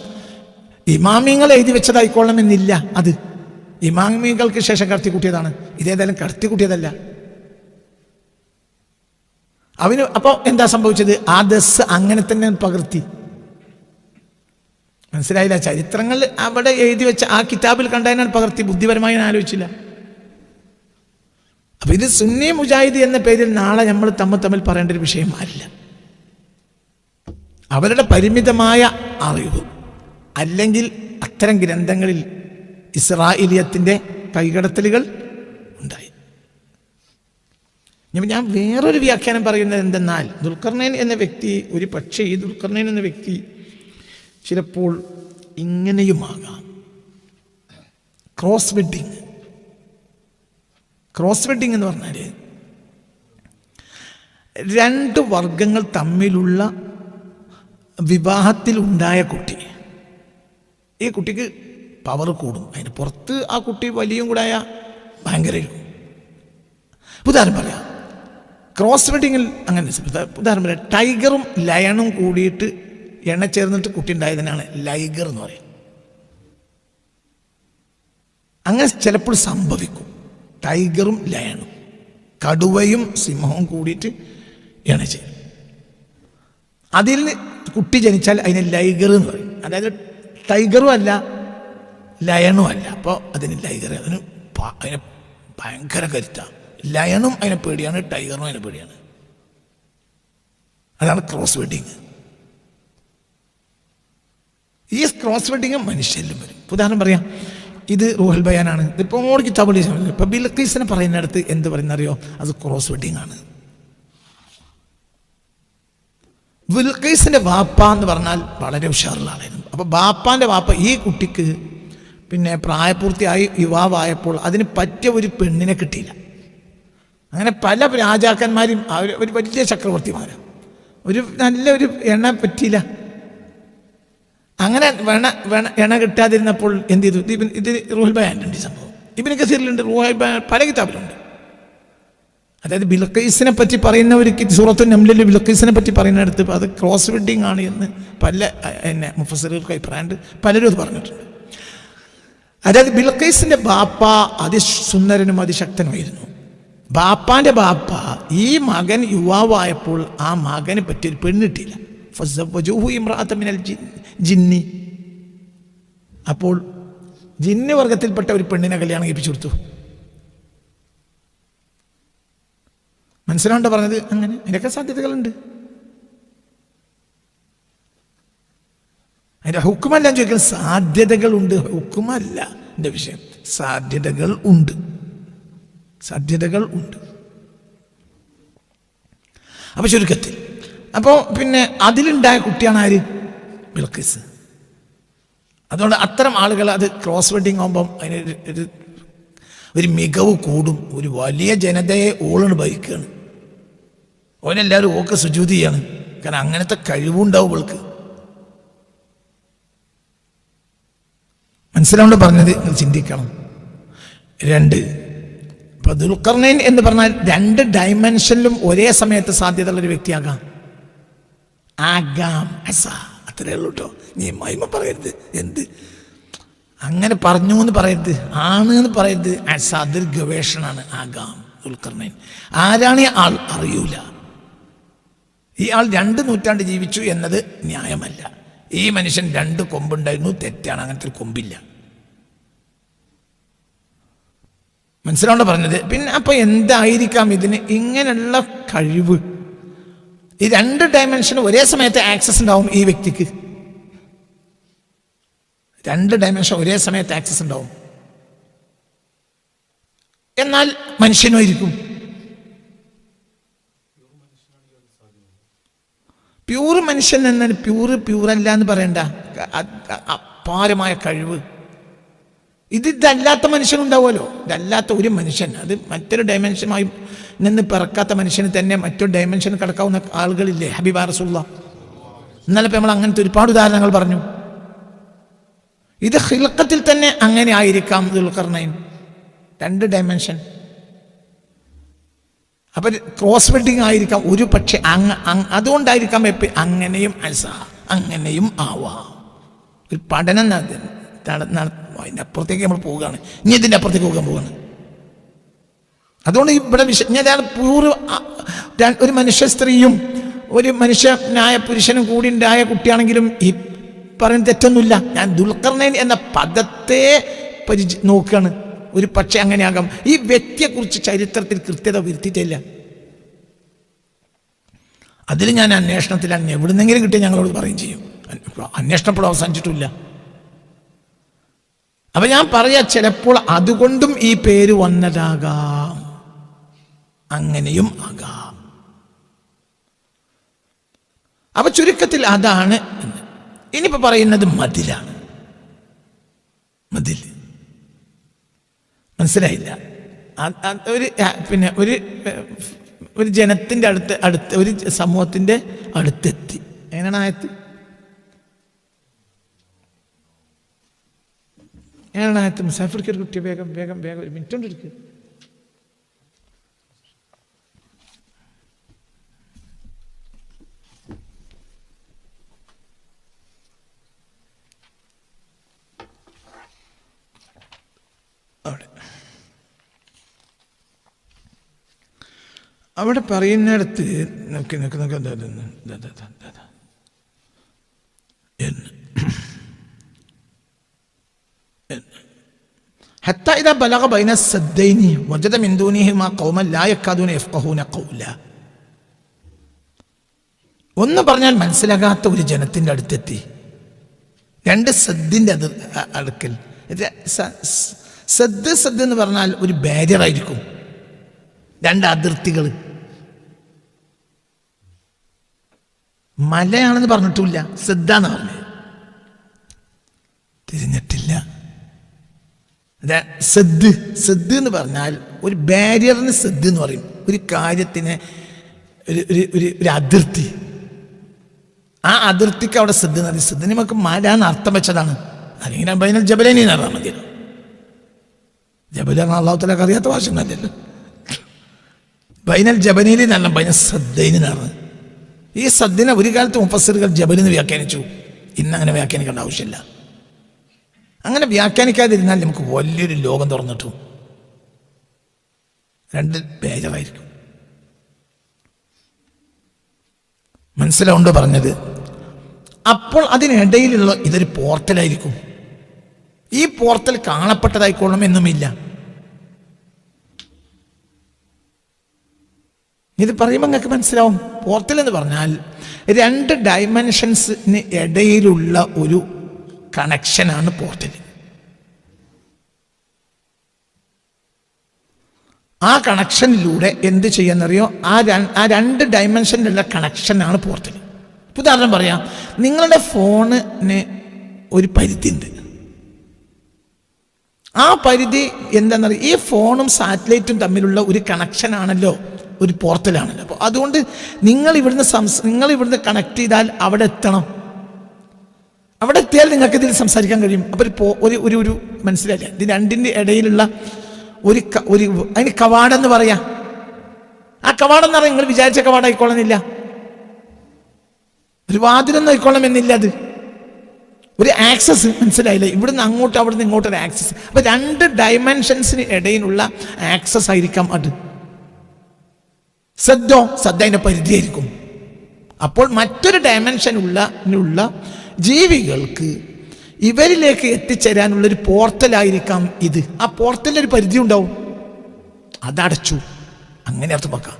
ഇമാമിങ്ങൾ എഴുതി വെച്ചതായിക്കൊള്ളണമെന്നില്ല. അത് ഇമാമികൾക്ക് ശേഷം കടത്തിക്കൂട്ടിയതാണ്. ഇതേതായാലും കടത്തിക്കൂട്ടിയതല്ല. അപ്പോൾ എന്താ സംഭവിച്ചത്? ആ ദസ് അങ്ങനെ തന്നെ പകർത്തി. മനസ്സിലായില്ല? ചരിത്രങ്ങൾ അവിടെ എഴുതി വെച്ച ആ കിതാബിൽ കണ്ടതിനാൽ പകർത്തി, ബുദ്ധിപരമായി ഞാൻ ആലോചിച്ചില്ല. അപ്പൊ ഇത് സുന്നി മുജാഹിദ് എന്ന പേരിൽ നാളെ നമ്മൾ തമ്മിൽ പറയേണ്ട ഒരു വിഷയമല്ല. അവരുടെ പരിമിതമായ അറിവ് അല്ലെങ്കിൽ അത്തരം ഗ്രന്ഥങ്ങളിൽ ഇസ്രായേലിയത്തിൻ്റെ കൈകടത്തലുകൾ ഉണ്ടായി. ഞാൻ വേറൊരു വ്യാഖ്യാനം പറയുന്നത് എന്തെന്നാൽ, ദുൽഖർനൈൻ എന്ന വ്യക്തി ഈ ദുൽഖർനൈൻ എന്ന വ്യക്തി ചിലപ്പോൾ ഇങ്ങനെയുമാകാം. ക്രോസ് വെഡ്ഡിങ് എന്ന് പറഞ്ഞാൽ 2 വർഗങ്ങൾ തമ്മിലുള്ള വിവാഹത്തിൽ ഉണ്ടായ കുട്ടി, ഈ കുട്ടിക്ക് പവർ കൂടും. അതിന് പുറത്ത് ആ കുട്ടി വലിയും കൂടായ ഭയങ്കര. ഉദാഹരണം പറയാം, ക്രോസ് വെഡിങ്ങിൽ അങ്ങനെ ഉദാഹരണം പറയാം, ടൈഗറും ലയണും കൂടിയിട്ട് ചേർന്നിട്ട് കുട്ടി ഉണ്ടായതിനാണ് ലൈഗർ എന്ന് പറയും. അങ്ങനെ ചിലപ്പോൾ സംഭവിക്കും. ടൈഗറും ലയണും, കടുവയും സിംഹവും കൂടിയിട്ട് ചേരും. അതിൽ കുട്ടി ജനിച്ചാൽ അതിന് ലൈഗർ എന്ന് പറയും. അതായത് ടൈഗറും അല്ല ലയണും അല്ല. അപ്പോൾ അതിന് ലൈഗർ, അതിന് ഭയങ്കര കരുത്താണ്. ലയണും അതിനെ പേടിയാണ്, ടൈഗറും അതിനെ പേടിയാണ്. അതാണ് ക്രോസ് വെഡിങ്. ഈ ക്രോസ് വെഡിങ് മനുഷ്യരിലും വരും. ഉദാഹരണം പറയാം, ഇത് റൂഹൽ ബയാനാണ്. ഇതിപ്പോൾ മോഡ് കിതാബിൽ ഇപ്പം ബിൽഖീസിനെ പറയുന്നിടത്ത് എന്ത് പറയുന്നറിയോ? അത് ക്രോസ് വെഡിങ് ആണ്. ബിൽഖീസിൻ്റെ വാപ്പ എന്ന് പറഞ്ഞാൽ വളരെ ഉഷാറുള്ള ആളായിരുന്നു. അപ്പോൾ ബാപ്പാൻ്റെ വാപ്പ ഈ കുട്ടിക്ക് പിന്നെ പ്രായപൂർത്തിയായി യുവാവായപ്പോൾ അതിന് പറ്റിയ ഒരു പെണ്ണിനെ കിട്ടിയില്ല. അങ്ങനെ പല രാജാക്കന്മാരും ഒരു വലിയ ചക്രവർത്തിമാരും നല്ലൊരു എണ്ണ പറ്റിയില്ല. അങ്ങനെ എണ്ണ കിട്ടാതിരുന്നപ്പോൾ എന്ത് ചെയ്തു? ഇത് റൂഹൽ ബയാനിലുണ്ട് ഈ സംഭവം. ഇബ്നു കസീറിലുണ്ട്, റൂഹൽ ബയാൻ പല കിതാബിലുണ്ട്. അതായത് ബിൽഖീസിനെ പറ്റി പറയുന്ന ഒരു സൂറത്തുൻ നംലിൽ ബിൽഖീസിനെ പറ്റി പറയുന്നിടത്ത് അത് ക്രോസ് വെഡിങ് ആണ് എന്ന് പല മുഫസ്സിറുകൾക്ക് അഭിപ്രായമുണ്ട്. പലരും അത് പറഞ്ഞിട്ടുണ്ട്. അതായത് ബിൽഖീസിൻ്റെ ബാപ്പ അതിസുന്ദരനും അതിശക്തനുമായിരുന്നു. ബാപ്പാൻ്റെ ബാപ്പ ഈ മകൻ യുവാവായപ്പോൾ ആ മകനെ പറ്റിയൊരു പെണ്ണിട്ടില്ല. ഫസവ്വജൂഹു ഇംറഅത മിനൽ ജിന്നി. അപ്പോൾ ജിന്ന് വർഗത്തിൽപ്പെട്ട ഒരു പെണ്ണിനെ കല്യാണം കഴിപ്പിച്ചു കൊടുത്തു. മനസ്സിലാണ്ടോ പറഞ്ഞത്? അങ്ങനെ അതിനൊക്കെ സാധ്യതകളുണ്ട്. അതിൻ്റെ ഹുക്കുമല്ല ചോദിക്കാൻ, സാധ്യതകളുണ്ട്. ഹുക്കുമല്ല എൻ്റെ വിഷയം, സാധ്യതകൾ ഉണ്ട്. അപ്പോൾ ചുരുക്കത്തിൽ അപ്പോൾ പിന്നെ അതിലുണ്ടായ കുട്ടിയാണ് ആര്? ബിൽഖീസ്. അതുകൊണ്ട് അത്തരം ആളുകൾ അത് ക്രോസ് വെഡിങ് ആകുമ്പം അതിന് ഒരു മികവ് കൂടും. ഒരു വലിയ ജനതയെ ഓളാണ് ഭരിക്കുകയാണ്. ഓനെല്ലാവരും ഓക്ക് സുജൂദ് ചെയ്യാണ്. കാരണം അങ്ങനത്തെ കഴിവുണ്ടാവും അവൾക്ക്. മനസ്സിലാവുകൊണ്ട് പറഞ്ഞത് നിങ്ങൾ ചിന്തിക്കണം. 2, ഇപ്പൊ ദുൽഖർനൈൻ എന്ന് പറഞ്ഞാൽ 2 ഡയമെൻഷനിലും ഒരേ സമയത്ത് സാധ്യതയുള്ളൊരു വ്യക്തിയാകാം. ആകാം, അത്രേ ഉള്ളൂ കേട്ടോ. നീ മഹിമ പറയരുത്, എന്ത് അങ്ങനെ പറഞ്ഞു എന്ന് പറയരുത്, ആണ് എന്ന് പറയരുത്. അതൊരു ഗവേഷണമാണ്. ആകാം ദുൽഖർനൈൻ. ആരാണ് ഈ ആൾ അറിയൂല. ഈ ആൾ 2 നൂറ്റാണ്ട് ജീവിച്ചു എന്നത് ന്യായമല്ല. ഈ മനുഷ്യൻ 2 കൊമ്പുണ്ടായിരുന്നു, തെറ്റാണ്. അങ്ങനത്തെ ഒരു കൊമ്പില്ല. മനസ്സിലാവണ്ട പറഞ്ഞത്. പിന്നെ അപ്പൊ എന്തായിരിക്കാം ഇതിന് ഇങ്ങനെയുള്ള കഴിവ്? ഈ 2 ഡയമെൻഷന് ഒരേ സമയത്ത് ആക്സസ് ഉണ്ടാവും ഈ വ്യക്തിക്ക്. 2 ഡയമെൻഷൻ ഒരേ സമയത്ത് ആക്സസ് ഉണ്ടാവും. എന്നാൽ മനുഷ്യനും ഇരിക്കും. പ്യൂർ മനുഷ്യൻ എന്നാൽ പ്യൂറല്ല എന്ന് പറയണ്ട. അപാരമായ കഴിവ്. ഇതല്ലാത്ത മനുഷ്യനുണ്ടാവുമല്ലോ. ഇതല്ലാത്ത ഒരു മനുഷ്യൻ, അത് മറ്റൊരു ഡയമെൻഷനുമായി നിന്ന് പിറക്കാത്ത മനുഷ്യന് തന്നെ മറ്റൊരു ഡയമെൻഷന് കിടക്കാവുന്ന ആളുകളില്ലേ? ഹബീബ റസൂലുള്ളാഹ്. ഇന്നലെ നമ്മൾ അങ്ങനത്തെ ഒരുപാട് ഉദാഹരണങ്ങൾ പറഞ്ഞു. ഇത് ഖിൽഖത്തിൽ തന്നെ അങ്ങനെ ആയിരിക്കാം ദുൽഖർനൈൻ. 2 ഡയമെൻഷൻ. അപ്പൊ ക്രോസ് വെഡിങ് ആയിരിക്കാം ഒരു പക്ഷെ. അതുകൊണ്ടായിരിക്കാം അങ്ങനെയും അങ്ങനെയും ആവാം. ഒരു പഠനം അതിൻ്റെ അപ്പുറത്തേക്ക് നമ്മൾ പോവുകയാണ്. ഇനി ഇതിൻ്റെ അപ്പുറത്തേക്ക് പോകാൻ പോവുകയാണ്. അതുകൊണ്ട് ഇവിടെ ഒരു മനുഷ്യ സ്ത്രീയും ഒരു മനുഷ്യനായ പുരുഷനും കൂടി ഉണ്ടായ കുട്ടിയാണെങ്കിലും ഈ പറയുന്ന തെറ്റൊന്നുമില്ല. ഞാൻ ദുൽഖർനൈൻ എന്ന പദത്തെ നോക്കുകയാണ്. ഒരു പക്ഷെ അങ്ങനെയാകാം. ഈ വ്യക്തിയെക്കുറിച്ച് ചരിത്രത്തിൽ കൃത്യത വരുത്തിയിട്ടില്ല. അതിൽ ഞാൻ അന്വേഷണത്തിലാണ്. എവിടുന്നെങ്കിലും കിട്ടിയ ഞങ്ങളോട് പറയും ചെയ്യും. അന്വേഷണം ഇപ്പോൾ അവസാനിച്ചിട്ടില്ല. അപ്പൊ ഞാൻ പറയാ, ചിലപ്പോൾ അതുകൊണ്ടും ഈ പേര് വന്നതാകാം, അങ്ങനെയും ആകാം. അപ്പൊ ചുരുക്കത്തിൽ അതാണ്. ഇനിയിപ്പോ പറയുന്നത് മതിലാണ്. മതിൽ മനസ്സിലായില്ല. പിന്നെ ഒരു ജനത്തിന്റെ അടുത്ത് ഒരു സമൂഹത്തിന്റെ അടുത്തെത്തി. എങ്ങനെയാണ് ആയത്ത്? എങ്ങനെയാണ് ആയത്ത്? മുസാഫിർക്ക് ഒരു കുട്ടിയെ വേഗം വേഗം വേഗം 1 മിനിറ്റ് കൊണ്ട് എടുക്കുക. അവിടെ പറയുന്നിടത്ത് حتى إذا بلغ بين السدين وجد من دونهما قوما لا يكادون يفقهون قولا. ഒന്ന് പറഞ്ഞാൽ മനസ്സിലാകാത്ത ഒരു ജനത്തിന്റെ അടുത്തെത്തി. 2 സദ്ദിന്റെ അടുക്കൽ. സദ് എന്ന് പറഞ്ഞാൽ ഒരു ബാരിയർ ആയിരിക്കും. 2 അതിർത്തികൾ. മലയാണെന്ന് പറഞ്ഞിട്ടില്ല, സദ്ദാന്ന് പറഞ്ഞത്. തിരിഞ്ഞിട്ടില്ല. സദ് എന്ന് പറഞ്ഞാൽ ഒരു ബാരിയറിന് സദ് എന്ന് പറയും. ഒരു കാര്യത്തിന് ഒരു അതിർത്തി. ആ അതിർത്തിക്ക് അവിടെ സദ് എന്ന് പറയും. സദ്ദിന് നമുക്ക് മല എന്ന് അർത്ഥം വെച്ചതാണ്. അല്ലെങ്കിൽ ബൈനൽ ജബലൈനി എന്ന് പറഞ്ഞാൽ മതിയല്ലോ. ജബൽ പറഞ്ഞാൽ അള്ളാഹു തആലക്ക് അറിയാത്ത ഭാഷ ഒന്നല്ലല്ലോ. ബൈനൽ ജബലൈനി എന്നല്ല, ബൈനൽ സദ്ദൈനി എന്നാണ്. ഈ സദ്ദിനെ ഒരു കാലത്ത് മുഫസ്സിറുകൾ ജബലിന്ന് വ്യാഖ്യാനിച്ചു. ഇന്നങ്ങനെ വ്യാഖ്യാനിക്കേണ്ട ആവശ്യമില്ല. അങ്ങനെ വ്യാഖ്യാനിക്കാതിരുന്നാൽ നമുക്ക് വലിയൊരു ലോകം തുറന്നിട്ടും 2 പേജറായിരിക്കും. മനസ്സിലാവുണ്ടോ പറഞ്ഞത്? അപ്പോൾ അതിനിടയിലുള്ള ഇതൊരു പോർട്ടലായിരിക്കും. ഈ പോർട്ടൽ കാണപ്പെട്ടതായിക്കോളും എന്നുമില്ല. ഇത് പറയുമ്പോൾ നിങ്ങൾക്ക് മനസ്സിലാവും. പോർട്ടൽ എന്ന് പറഞ്ഞാൽ 2 ഡയമെൻഷൻസിന് ഇടയിലുള്ള ഒരു കണക്ഷനാണ് പോർട്ടൽ. ആ കണക്ഷനിലൂടെ എന്ത് ചെയ്യാന്നറിയോ? ആ 2 ഡയമെൻഷനിലുള്ള കണക്ഷനാണ് പോർട്ടൽ. ഉദാഹരണം പറയാം. നിങ്ങളുടെ ഫോണിന് ഒരു പരിധി ഉണ്ട്. ആ പരിധി എന്താണെന്നറിയോ? ഈ ഫോണും സാറ്റലൈറ്റും തമ്മിലുള്ള ഒരു കണക്ഷനാണല്ലോ ഒരു പോർട്ടലാണല്ലോ. അപ്പോൾ അതുകൊണ്ട് നിങ്ങൾ ഇവിടുന്ന് കണക്ട് ചെയ്താൽ അവിടെ എത്തണം. അവിടെ എത്തിയാൽ നിങ്ങൾക്ക് ഇതിൽ സംസാരിക്കാൻ കഴിയും. അപ്പോൾ ഒരു മനസ്സിലായില്ല, ഇത് രണ്ടിൻ്റെ ഇടയിലുള്ള അതിന് കവാടം പറയാം. ആ കവാടം എന്ന് പറഞ്ഞാൽ നിങ്ങൾ വിചാരിച്ച കവാടം ആയിക്കോളന്നില്ല, ഒരു വാതിലൊന്നും ആയിക്കോളണമെന്നില്ല. അത് ഒരു ആക്സസ്, മനസ്സിലായില്ലേ? ഇവിടുന്ന് അങ്ങോട്ട് അവിടുന്ന് ഇങ്ങോട്ട് ഒരു ആക്സസ്. അപ്പൊ 2 ഡയമെൻഷൻസിന് ഇടയിലുള്ള ആക്സസ് ആയിരിക്കാം അത്. ശ്രദ്ധ അതിന്റെ പരിധിയായിരിക്കും. അപ്പോൾ മറ്റൊരു ഡയമെൻഷനുള്ള ജീവികൾക്ക് ഇവരിലേക്ക് എത്തിച്ചേരാനുള്ളൊരു പോർട്ടലായിരിക്കാം ഇത്. ആ പോർട്ടലിനൊരു പരിധി ഉണ്ടാവും, അതടച്ചു. അങ്ങനെ അർത്ഥമാക്കാം.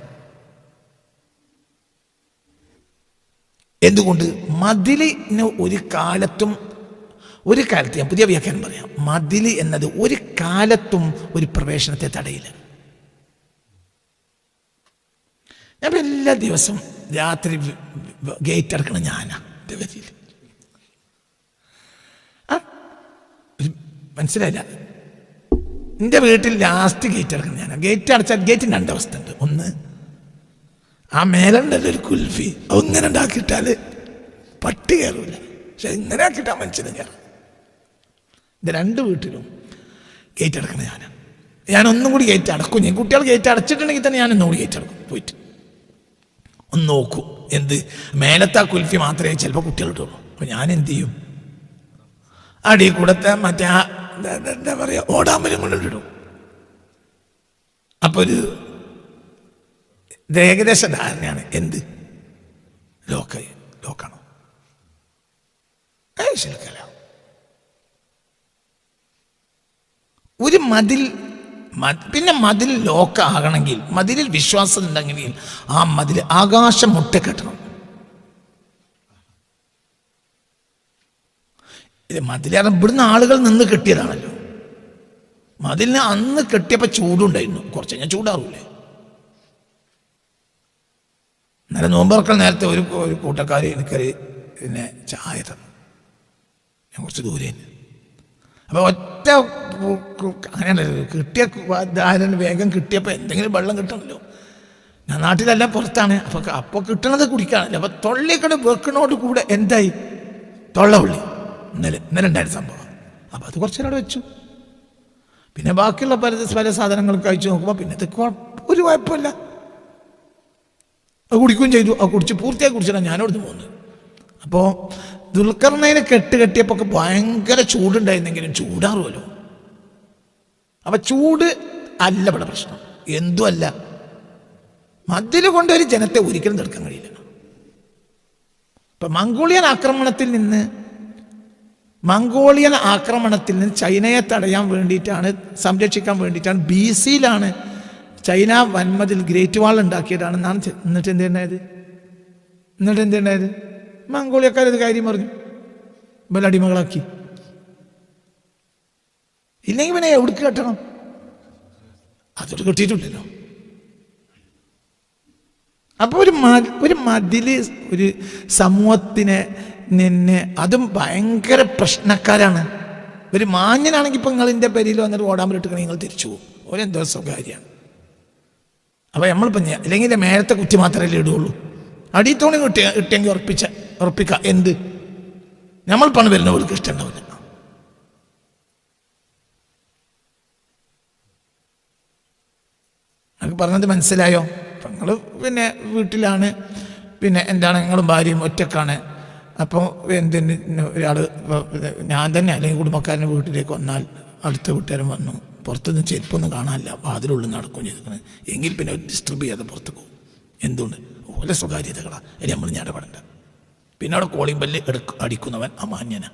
എന്തുകൊണ്ട്? മതിലിന് ഒരു കാലത്ത് ഞാൻ പുതിയ വ്യാഖ്യാനം പറയാം. മതില് എന്നത് ഒരു കാലത്തും ഒരു പ്രവേശനത്തെ തടയില്ല. ഞാൻ എല്ലാ ദിവസവും രാത്രി ഗേറ്റ് അടക്കണം ഞാനാ. മനസ്സിലായില്ല? എൻ്റെ വീട്ടിൽ ലാസ്റ്റ് ഗേറ്റ് അടക്കണം ഞാനാ. ഗേറ്റ് അടച്ചാൽ ഗേറ്റിന് 2 അവസ്ഥ ഉണ്ട്. ഒന്ന്, ആ മേലുണ്ടല്ലോ ഒരു കുൽഫി, അങ്ങനെ ഉണ്ടാക്കിയിട്ടാൽ പട്ടി കയറൂല. പക്ഷെ ഇങ്ങനെ ആക്കിയിട്ടാ മനുഷ്യനെ കയറും. ഇത് 2 വീട്ടിലും ഗേറ്റ് അടക്കണം ഞാനൊന്നും കൂടി ഗേറ്റ് അടക്കും. ഞാൻ കുട്ടികൾ ഗേറ്റ് അടച്ചിട്ടുണ്ടെങ്കിൽ തന്നെ ഞാൻ ഒന്നുകൂടി ഗേറ്റ് അടക്കും. പോയിട്ട് ഒന്ന് നോക്കും. എന്ത് മേലത്തെ കുൽഫി മാത്രമേ ചിലപ്പോൾ കുട്ടികൾ ഇട്ടുള്ളൂ. അപ്പോൾ ഞാൻ എന്ത് ചെയ്യും? അടി കൂടത്തെ മറ്റേ എന്താ പറയുക, ഓടാമ്പലും കൊണ്ടിടും. അപ്പോൾ ഇത് ഏകദേശ ധാരണയാണ്. എന്ത് ലോക്കാണോ? ഒരു പിന്നെ മതിൽ ലോക്കാകണമെങ്കിൽ, മതിലിൽ വിശ്വാസം ഉണ്ടെങ്കിൽ ആ മതിൽ ആകാശം മുട്ടക്കെട്ടണം. ഇത് മതിലേറെ ഇവിടുന്ന് ആളുകൾ നിന്ന് കെട്ടിയതാണല്ലോ. മതിലിന് അന്ന് കെട്ടിയപ്പോൾ ചൂടുണ്ടായിരുന്നു, കുറച്ച് കഴിഞ്ഞാൽ ചൂടാറൂലേ. നേരെ നോമ്പറക്കൽ നേരത്തെ ഒരു കൂട്ടക്കാർ എനിക്കൊരു പിന്നെ ചായ തന്നു. ഞാൻ കുറച്ച് ദൂരെ. അപ്പോൾ ഒറ്റ അങ്ങനെയല്ല, കിട്ടിയ വേഗം കിട്ടിയപ്പോൾ എന്തെങ്കിലും വെള്ളം കിട്ടണമല്ലോ. ഞാൻ നാട്ടിലല്ല, പുറത്താണ്. അപ്പോൾ കിട്ടണത് കുടിക്കാണല്ലോ. അപ്പോൾ തൊള്ളിക്കട വെക്കണോട് കൂടെ എന്തായി? തൊള്ളപുള്ളി. ഇന്നലെ ഉണ്ടായിരുന്ന സംഭവം. അപ്പോൾ അത് കുറച്ചേരം വെച്ചു. പിന്നെ ബാക്കിയുള്ള പല സാധനങ്ങൾ കഴിച്ചു നോക്കുമ്പോൾ പിന്നെ ഒരു കുഴപ്പമില്ല. അത് കുടിക്കുകയും ചെയ്തു. അത് കുടിച്ച് പൂർത്തിയായി കുടിച്ചിട്ടാണ് ഞാനവിടുന്ന് പോകുന്നത്. അപ്പോൾ ദുൽഖർനൈനെ കെട്ടിയപ്പോൾ ഭയങ്കര ചൂടുണ്ടായിരുന്നെങ്കിലും ചൂടാറുമല്ലോ. അപ്പം ചൂട് അല്ല ഇവിടെ പ്രശ്നം, എന്തുമല്ല. മതിൽ കൊണ്ടൊരു ജനത്തെ ഒരിക്കലും തീർക്കാൻ കഴിയില്ല. ഇപ്പം മംഗോളിയൻ ആക്രമണത്തിൽ നിന്ന് ചൈനയെ തടയാൻ വേണ്ടിയിട്ടാണ്, സംരക്ഷിക്കാൻ വേണ്ടിയിട്ടാണ് BC-യിലാണ് ചൈന വൻമതിൽ ഗ്രേറ്റ് വാൾ ഉണ്ടാക്കിയതാണെന്നാണ്. എന്നിട്ട് എന്തുണ്ടായത്? മംഗോളിയക്കാരത് കാര്യം പറഞ്ഞു, അടിമകളാക്കി. ഇല്ലെങ്കിൽ പിന്നെ എവിടേക്ക് കെട്ടണം? അതൊട്ട് കെട്ടിയിട്ടുണ്ടല്ലോ. അപ്പോൾ ഒരു മതില് ഒരു സമൂഹത്തിനെ അതും ഭയങ്കര പ്രശ്നക്കാരാണ്. ഒരു മാന്യനാണെങ്കിൽ ഇപ്പം നിങ്ങളിൻ്റെ പേരിൽ വന്നിട്ട് ഓടാൻ പറ്റിക്കണമെങ്കിൽ നിങ്ങൾ തിരിച്ചു പോകും. ഓരെന്തോ സ്വകാര്യമാണ്. അപ്പോൾ നമ്മളിപ്പം അല്ലെങ്കിൽ മേലത്തെ കുറ്റി മാത്രമല്ലേ ഇടുകയുള്ളൂ. അടിത്തോണി ഇട്ടെങ്കിൽ ഉറപ്പിക്കാം. എന്ത് നമ്മൾ പണം വരുന്നവർക്ക് ഇഷ്ടമുണ്ടാവില്ല. നമുക്ക് പറഞ്ഞത് മനസ്സിലായോ? അപ്പം നിങ്ങൾ പിന്നെ വീട്ടിലാണ്, പിന്നെ എന്താണ് നിങ്ങളും ഭാര്യയും ഒറ്റക്കാണ്. അപ്പോൾ എന്തിന് ഒരാൾ ഞാൻ തന്നെ അല്ലെങ്കിൽ കുടുംബക്കാരൻ്റെ വീട്ടിലേക്ക് വന്നാൽ അടുത്ത വീട്ടുകാരൻ വന്നു, പുറത്തുനിന്ന് ചെരുപ്പൊന്നും കാണാനില്ല, വാതിലുള്ളിൽ നടക്കുകയും ചെയ്തിരിക്കുന്നത് എങ്കിൽ പിന്നെ ഡിസ്റ്റർബ് ചെയ്യാതെ പുറത്ത് പോകും. എന്തുകൊണ്ട്? ഓലെ സ്വകാര്യതകളാണ്. അല്ലെങ്കിൽ നമ്മൾ ഞാടപെടണ്ട. പിന്നെ അവിടെ കോളിംഗ് ബെല്ല് അടിക്കുന്നവൻ അമാന്യന.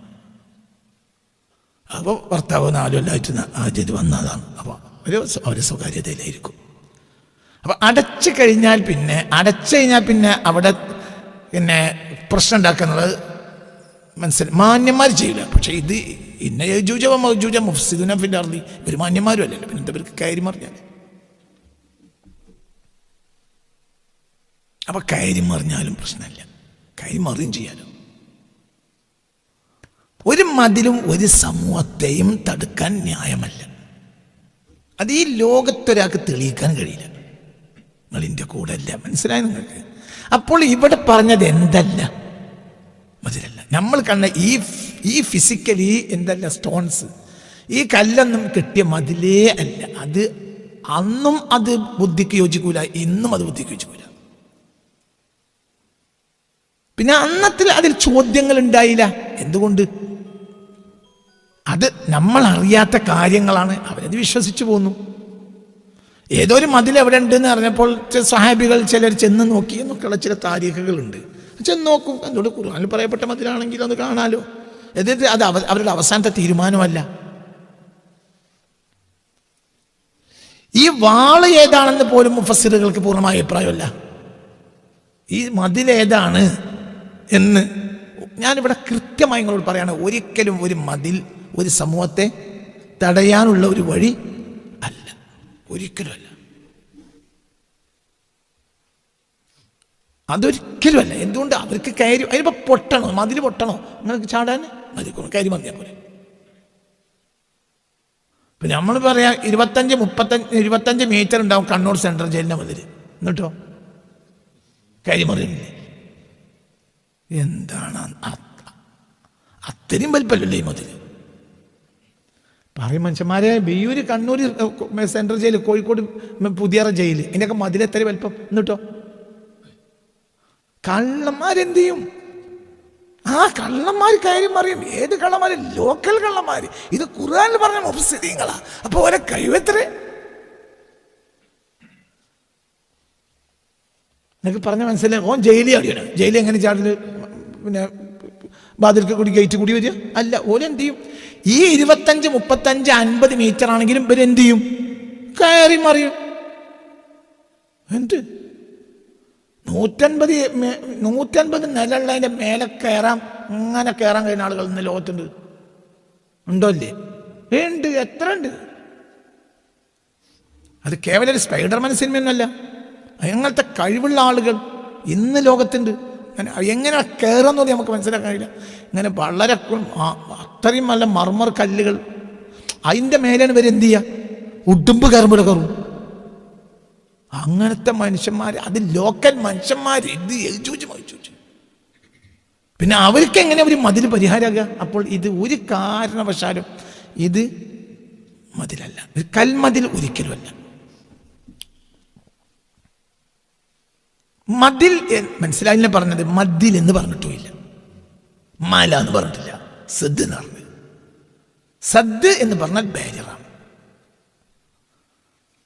അപ്പോൾ ഭർത്താവ് 4 കൊല്ലമായിട്ട് ആദ്യം വന്നതാണ്. അപ്പോൾ അവരെ സ്വകാര്യതയിലായിരിക്കും. അപ്പോൾ അടച്ചു കഴിഞ്ഞാൽ പിന്നെ അവിടെ പിന്നെ പ്രശ്നം ഉണ്ടാക്കുന്നത് മാന്യന്മാർ ചെയ്യില്ല. പക്ഷേ ഇത് മുഫ്സിദുന ഫിൽ അർളി, ഇവർ മാന്യന്മാരും അല്ലല്ലോ. പിന്നെ ഇവർക്ക് കയറി മറിഞ്ഞാൽ, അപ്പൊ കയറി മറിഞ്ഞാലും പ്രശ്നമില്ല, കയറി മറിയും ചെയ്യാലോ. ഒരു മതിലും ഒരു സമൂഹത്തെയും തടുക്കാൻ ന്യായമല്ല. അത് ഈ ലോകത്തൊരാൾക്ക് തെളിയിക്കാൻ കഴിയില്ല. നിങ്ങളിൻ്റെ കൂടെ അല്ല. മനസ്സിലായി നിങ്ങൾക്ക്? അപ്പോൾ ഇവിടെ പറഞ്ഞത് എന്തല്ല, മതിലല്ല. നമ്മൾ കണ്ട ഈ ഫിസിക്കലി എന്തല്ല, സ്റ്റോൺസ്, ഈ കല്ലൊന്നും കിട്ടിയ മതിലേ അല്ല. അത് അന്നും അത് ബുദ്ധിക്ക് യോജിക്കൂല, ഇന്നും അത് ബുദ്ധിക്ക് യോജിക്കൂല. പിന്നെ അന്നത്തിൽ അതിൽ ചോദ്യങ്ങൾ ഉണ്ടായില്ല. എന്തുകൊണ്ട്? അത് നമ്മൾ അറിയാത്ത കാര്യങ്ങളാണ്. അവരത് വിശ്വസിച്ചു പോന്നു. ഏതോ ഒരു മതിൽ എവിടെ ഉണ്ടെന്ന് അറിഞ്ഞപ്പോൾ സ്വഹാബികൾ ചിലർ ചെന്ന് നോക്കി എന്നൊക്കെയുള്ള ചില താരീഖുകളുണ്ട്. ചെന്ന് നോക്കും. എന്തുകൊണ്ട്? ഖുർആനിൽ പറയപ്പെട്ട മതിലാണെങ്കിൽ അത് കാണാലോ. എന്നിട്ട് അത് അവരുടെ അവസാനത്തെ തീരുമാനമല്ല. ഈ വാള് ഏതാണെന്ന് പോലും മുഫസ്സിറുകൾക്ക് പൂർണ്ണമായ അഭിപ്രായമല്ല. ഈ മതിൽ ഏതാണ് എന്ന് ഞാനിവിടെ കൃത്യമായി നിങ്ങളോട് പറയാണ്. ഒരിക്കലും ഒരു മതിൽ ഒരു സമൂഹത്തെ തടയാനുള്ള ഒരു വഴി അല്ല, ഒരിക്കലും അല്ല, അതൊരിക്കലുമല്ല. എന്തുകൊണ്ട്? അവർക്ക് കയറി അതിനിപ്പോൾ പൊട്ടണോ, മതിൽ പൊട്ടണോ നിങ്ങൾക്ക് ചാടാൻ? മതി കയറി മതിയാ പോലെ. പിന്നെ നമ്മൾ പറയാം 25 മീറ്റർ ഉണ്ടാവും കണ്ണൂർ സെൻട്രൽ ജയിലിൻ്റെ മതിൽ, എന്നിട്ടോ കയറി മറിയുന്നില്ലേ? എന്താണ്? അത്രയും വലിപ്പമല്ലല്ലോ ഈ മതിൽ. പറയും മനുഷ്യന്മാരെ, Viyyur, Kannur central jail, Kozhikode Puthiyara jail, ഇതിൻ്റെയൊക്കെ മതിൽ എത്ര വലിപ്പം, എന്നിട്ടോ കള്ളന്മാരെന്ത് ചെയ്യും? ആ കള്ളന്മാർ കയറി മറിയും. ഏത് കള്ളന്മാര്? ലോക്കൽ കള്ളന്മാർ. ഇത് ഖുർആനിൽ പറഞ്ഞ മുഫസ്സിരീങ്ങളാ. അപ്പൊ ഓരോ കഴിവെത്ര നിങ്ങൾക്ക് പറഞ്ഞ മനസ്സിലായി? ഓൻ ജയിലിൽ അടിയാണ്. ജയിലിൽ എങ്ങനെ ചാടല്? പിന്നെ ബാതിൽക്ക് കൂടി ഗേറ്റ് കൂടി വരിക അല്ല. ഓലെന്ത് ചെയ്യും? ഈ 25, 35, 50 മീറ്റർ ആണെങ്കിലും ഇവരെന്ത് ചെയ്യും? കയറി മറിയും. എന്ത് 150 നിലയുള്ളതിൻ്റെ മേലെ കയറാൻ, അങ്ങനെ കയറാൻ കഴിയുന്ന ആളുകൾ ഇന്ന് ലോകത്തുണ്ട്. ഉണ്ടോ? ഇല്ലേ? ഉണ്ട്. എത്ര ഉണ്ട്? അത് കേവലം ഒരു സ്പൈഡർമാൻ സിനിമയൊന്നുമല്ല. അങ്ങനത്തെ കഴിവുള്ള ആളുകൾ ഇന്ന് ലോകത്തുണ്ട്. എങ്ങനെ കയറാന്ന് പറഞ്ഞാൽ നമുക്ക് മനസ്സിലാക്കാൻ കഴിയില്ല. ഇങ്ങനെ വളരെ അത്രയും നല്ല മർമർ കല്ലുകൾ, അതിൻ്റെ മേലാണ് ഇവരെന്ത് ചെയ്യുക? ഉടുമ്പ് കയറുമ്പോൾ കയറും. അങ്ങനത്തെ മനുഷ്യന്മാർ, അത് ലോക്കൽ മനുഷ്യന്മാർ, ഇത് എഴുചൂച്ച്. പിന്നെ അവർക്ക് എങ്ങനെ ഒരു മതിൽ പരിഹാരമാകുക? അപ്പോൾ ഇത് ഒരു കാരണവശാലും ഇത് മതിലല്ല, ഒരു കൽമതിൽ ഒരിക്കലുമല്ല. മതിൽ മനസ്സിലായില്ല പറഞ്ഞത്. മതിൽ എന്ന് പറഞ്ഞിട്ടുമില്ല, മല എന്ന് പറഞ്ഞിട്ടില്ല, സദ് എന്ന് പറഞ്ഞത്. സദ് എന്ന് പറഞ്ഞാൽ ബാരിയറാണ്.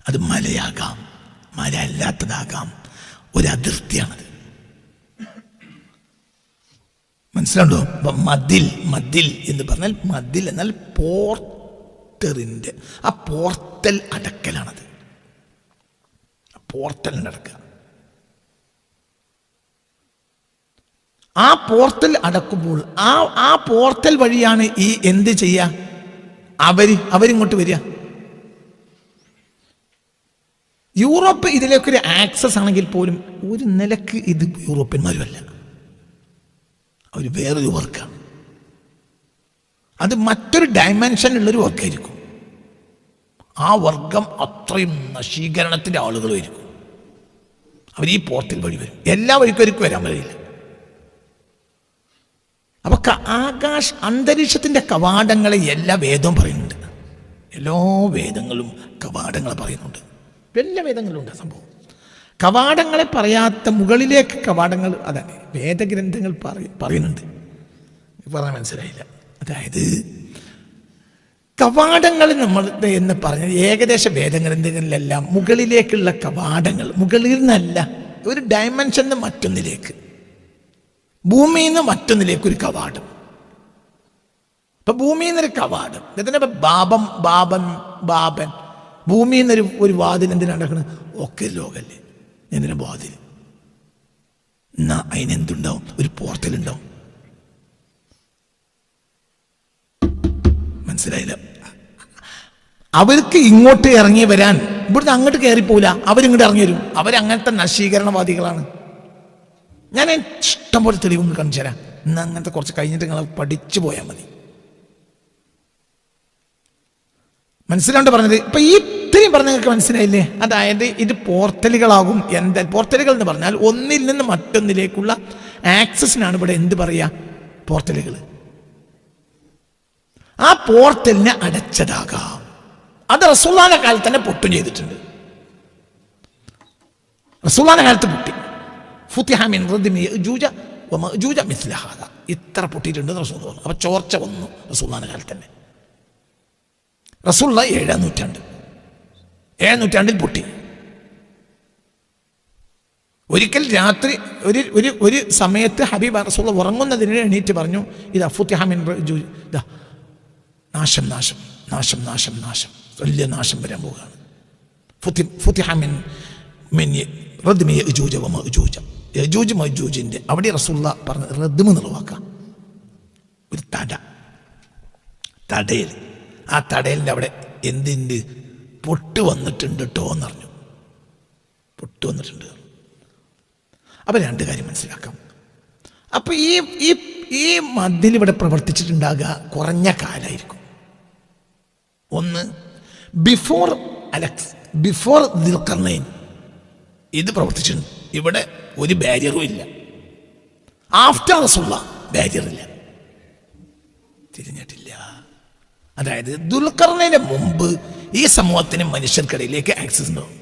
അത് മലയാകാം, മല അല്ലാത്തതാകാം, ഒരു അതിർത്തിയാണത്. മനസ്സിലുണ്ടോ? അപ്പൊ മതിൽ എന്ന് പറഞ്ഞാൽ, മതിൽ എന്നാൽ പോർട്ടറിൻ്റെ ആ പോർട്ടൽ അടക്കലാണത്. പോർട്ടലിൻ്റെ അടക്കുക. ആ പോർട്ടൽ അടക്കുമ്പോൾ ആ പോർട്ടൽ വഴിയാണ് ഈ എന്ത് ചെയ്യുക? അവരിങ്ങോട്ട് വരിക. യൂറോപ്പ് ഇതിലേക്കൊരു ആക്സസ് ആണെങ്കിൽ പോലും ഒരു നിലക്ക് ഇത് യൂറോപ്യന്മാരുമല്ല, അവർ വേറൊരു വർക്കാണ്. അത് മറ്റൊരു ഡയമെൻഷനിലുള്ളൊരു വർക്കായിരിക്കും. ആ വർഗം അത്രയും നശീകരണത്തിൻ്റെ ആളുകളുമായിരിക്കും. അവർ ഈ പോർട്ടൽ വഴി വരും. എല്ലാ വഴിക്കും വരാൻ കഴിയില്ല. അപ്പൊ അന്തരീക്ഷത്തിന്റെ കവാടങ്ങളെ എല്ലാ വേദവും പറയുന്നുണ്ട്. എല്ലാ വേദങ്ങളും കവാടങ്ങളെ പറയുന്നുണ്ട്. എല്ലാ വേദങ്ങളും ഉണ്ട് സംഭവം. കവാടങ്ങളെ പറയാത്ത മുകളിലേക്ക് കവാടങ്ങൾ, അതാണ് വേദഗ്രന്ഥങ്ങൾ പറയുന്നുണ്ട്. പറഞ്ഞാൽ മനസ്സിലായില്ല. അതായത് കവാടങ്ങൾ നമ്മൾ എന്ന് പറഞ്ഞാൽ ഏകദേശ വേദഗ്രന്ഥങ്ങളിലെല്ലാം മുകളിലേക്കുള്ള കവാടങ്ങൾ, മുകളിൽ നിന്നല്ല, ഒരു ഡയമെൻഷൻ മറ്റൊന്നിലേക്ക്, ഭൂമിയിൽ നിന്ന് മറ്റൊന്നിലേക്ക് ഒരു കവാടം. ഇപ്പൊ ഭൂമിയിൽ നിന്നൊരു കവാടം, ഇതിനെ ബാബൻ ഭൂമിയിൽ നിന്നൊരു ഒരു വാതിൽ എന്തിനാ നടക്കുന്നത്? ഒക്കെ ലോകല്ലേ, എന്തിനാ വാതിൽ? എന്നാ അതിനെന്തുണ്ടാവും? ഒരു പോർട്ടൽ ഉണ്ടാവും. മനസ്സിലായില്ല? അവർക്ക് ഇങ്ങോട്ട് ഇറങ്ങി വരാൻ, ഇവിടുന്ന് അങ്ങോട്ട് കയറിപ്പോല, അവരിങ്ങോട്ട് ഇറങ്ങി വരും. അവരങ്ങനത്തെ നശീകരണവാദികളാണ്. ഞാൻ ഇഷ്ടം പോലെ തെളിവ് കാണിച്ചു തരാം. ഇന്ന് അങ്ങനത്തെ കുറച്ച് കഴിഞ്ഞിട്ട് നിങ്ങൾ പഠിച്ചു പോയാൽ മതി. മനസ്സിലാണ്ട് പറഞ്ഞത്. ഇപ്പൊ ഈ ഇത്രയും പറഞ്ഞ നിങ്ങൾക്ക് മനസ്സിലായില്ലേ? അതായത് ഇത് പോർട്ടലുകളാകും. എന്താ പോർട്ടലുകൾ എന്ന് പറഞ്ഞാൽ ഒന്നിൽ നിന്ന് മറ്റൊന്നിലേക്കുള്ള ആക്സസിനാണ് ഇവിടെ എന്ത് പറയുക, പോർട്ടലുകൾ. ആ പോർട്ടലിനെ അടച്ചതാകാം. അത് റസൂലുള്ളാഹിന്റെ കാലത്ത് തന്നെ പൊട്ടും ചെയ്തിട്ടുണ്ട്. റസൂലുള്ളാഹിന്റെ കാലത്ത് പൊട്ടി. ഫുതിഹ മിൻ റദ്മി യഅജൂജ വമഅജൂജ മിസ്ല ഹാദ, ഇത്ര പൊട്ടിയിട്ടുണ്ട് റസൂൽ പറഞ്ഞു. അപ്പൊ ചോർച്ച വന്നു റസൂലുള്ളാഹിന്റെ കാലത്ത് തന്നെ. റസൂലുള്ളാഹി 7-ാം നൂറ്റാണ്ടിൽ പൊട്ടി. ഒരിക്കൽ രാത്രി ഒരു സമയത്ത് ഹബീബ് റസൂലുള്ളാഹി ഉറങ്ങുന്നതിന് എണീറ്റ് പറഞ്ഞു, ഇതാ ഫുതിഹ മിൻ യഅജൂജ, ഇതാ നാശം നാശം നാശം നാശം നാശം, വലിയ നാശം വരാൻ പോവുകയാണ്. ഫുതിഹ മിൻ റദ്മി യഅജൂജ വമഅജൂജ, യഅജൂജ് മഅജൂജിന്റെ അവിടെ റസൂലുള്ളാഹി പറഞ്ഞ റദ്മ് എന്നുള്ള വാക്കാ, ഒരു തടയൽ. ആ തടയലിൻ്റെ അവിടെ എന്തിൻ്റെ പൊട്ട് വന്നിട്ടുണ്ട് കേട്ടോ എന്നറിഞ്ഞു. പൊട്ട് വന്നിട്ടുണ്ട്. അപ്പം രണ്ട് കാര്യം മനസ്സിലാക്കാം. അപ്പം ഈ മതിൽ ഇവിടെ പ്രവർത്തിച്ചിട്ടുണ്ടാകുക കുറഞ്ഞ കാലമായിരിക്കും. ഒന്ന് ബിഫോർ ദുൽഖർനൈൻ ഇത് പ്രവർത്തിച്ചിട്ടുണ്ട്. ഇവിടെ ഒരു ബാരിയറും ഇല്ല. ആഫ്റ്റർ റസൂലുള്ളാഹി ബാരിയറില്ല, തിരിഞ്ഞിട്ടില്ല. അതായത് ദുൽഖർനൈന് മുമ്പ് ഈ സമൂഹത്തിന് മനുഷ്യർക്കിടയിലേക്ക് ആക്സസ് ഉണ്ടാവും.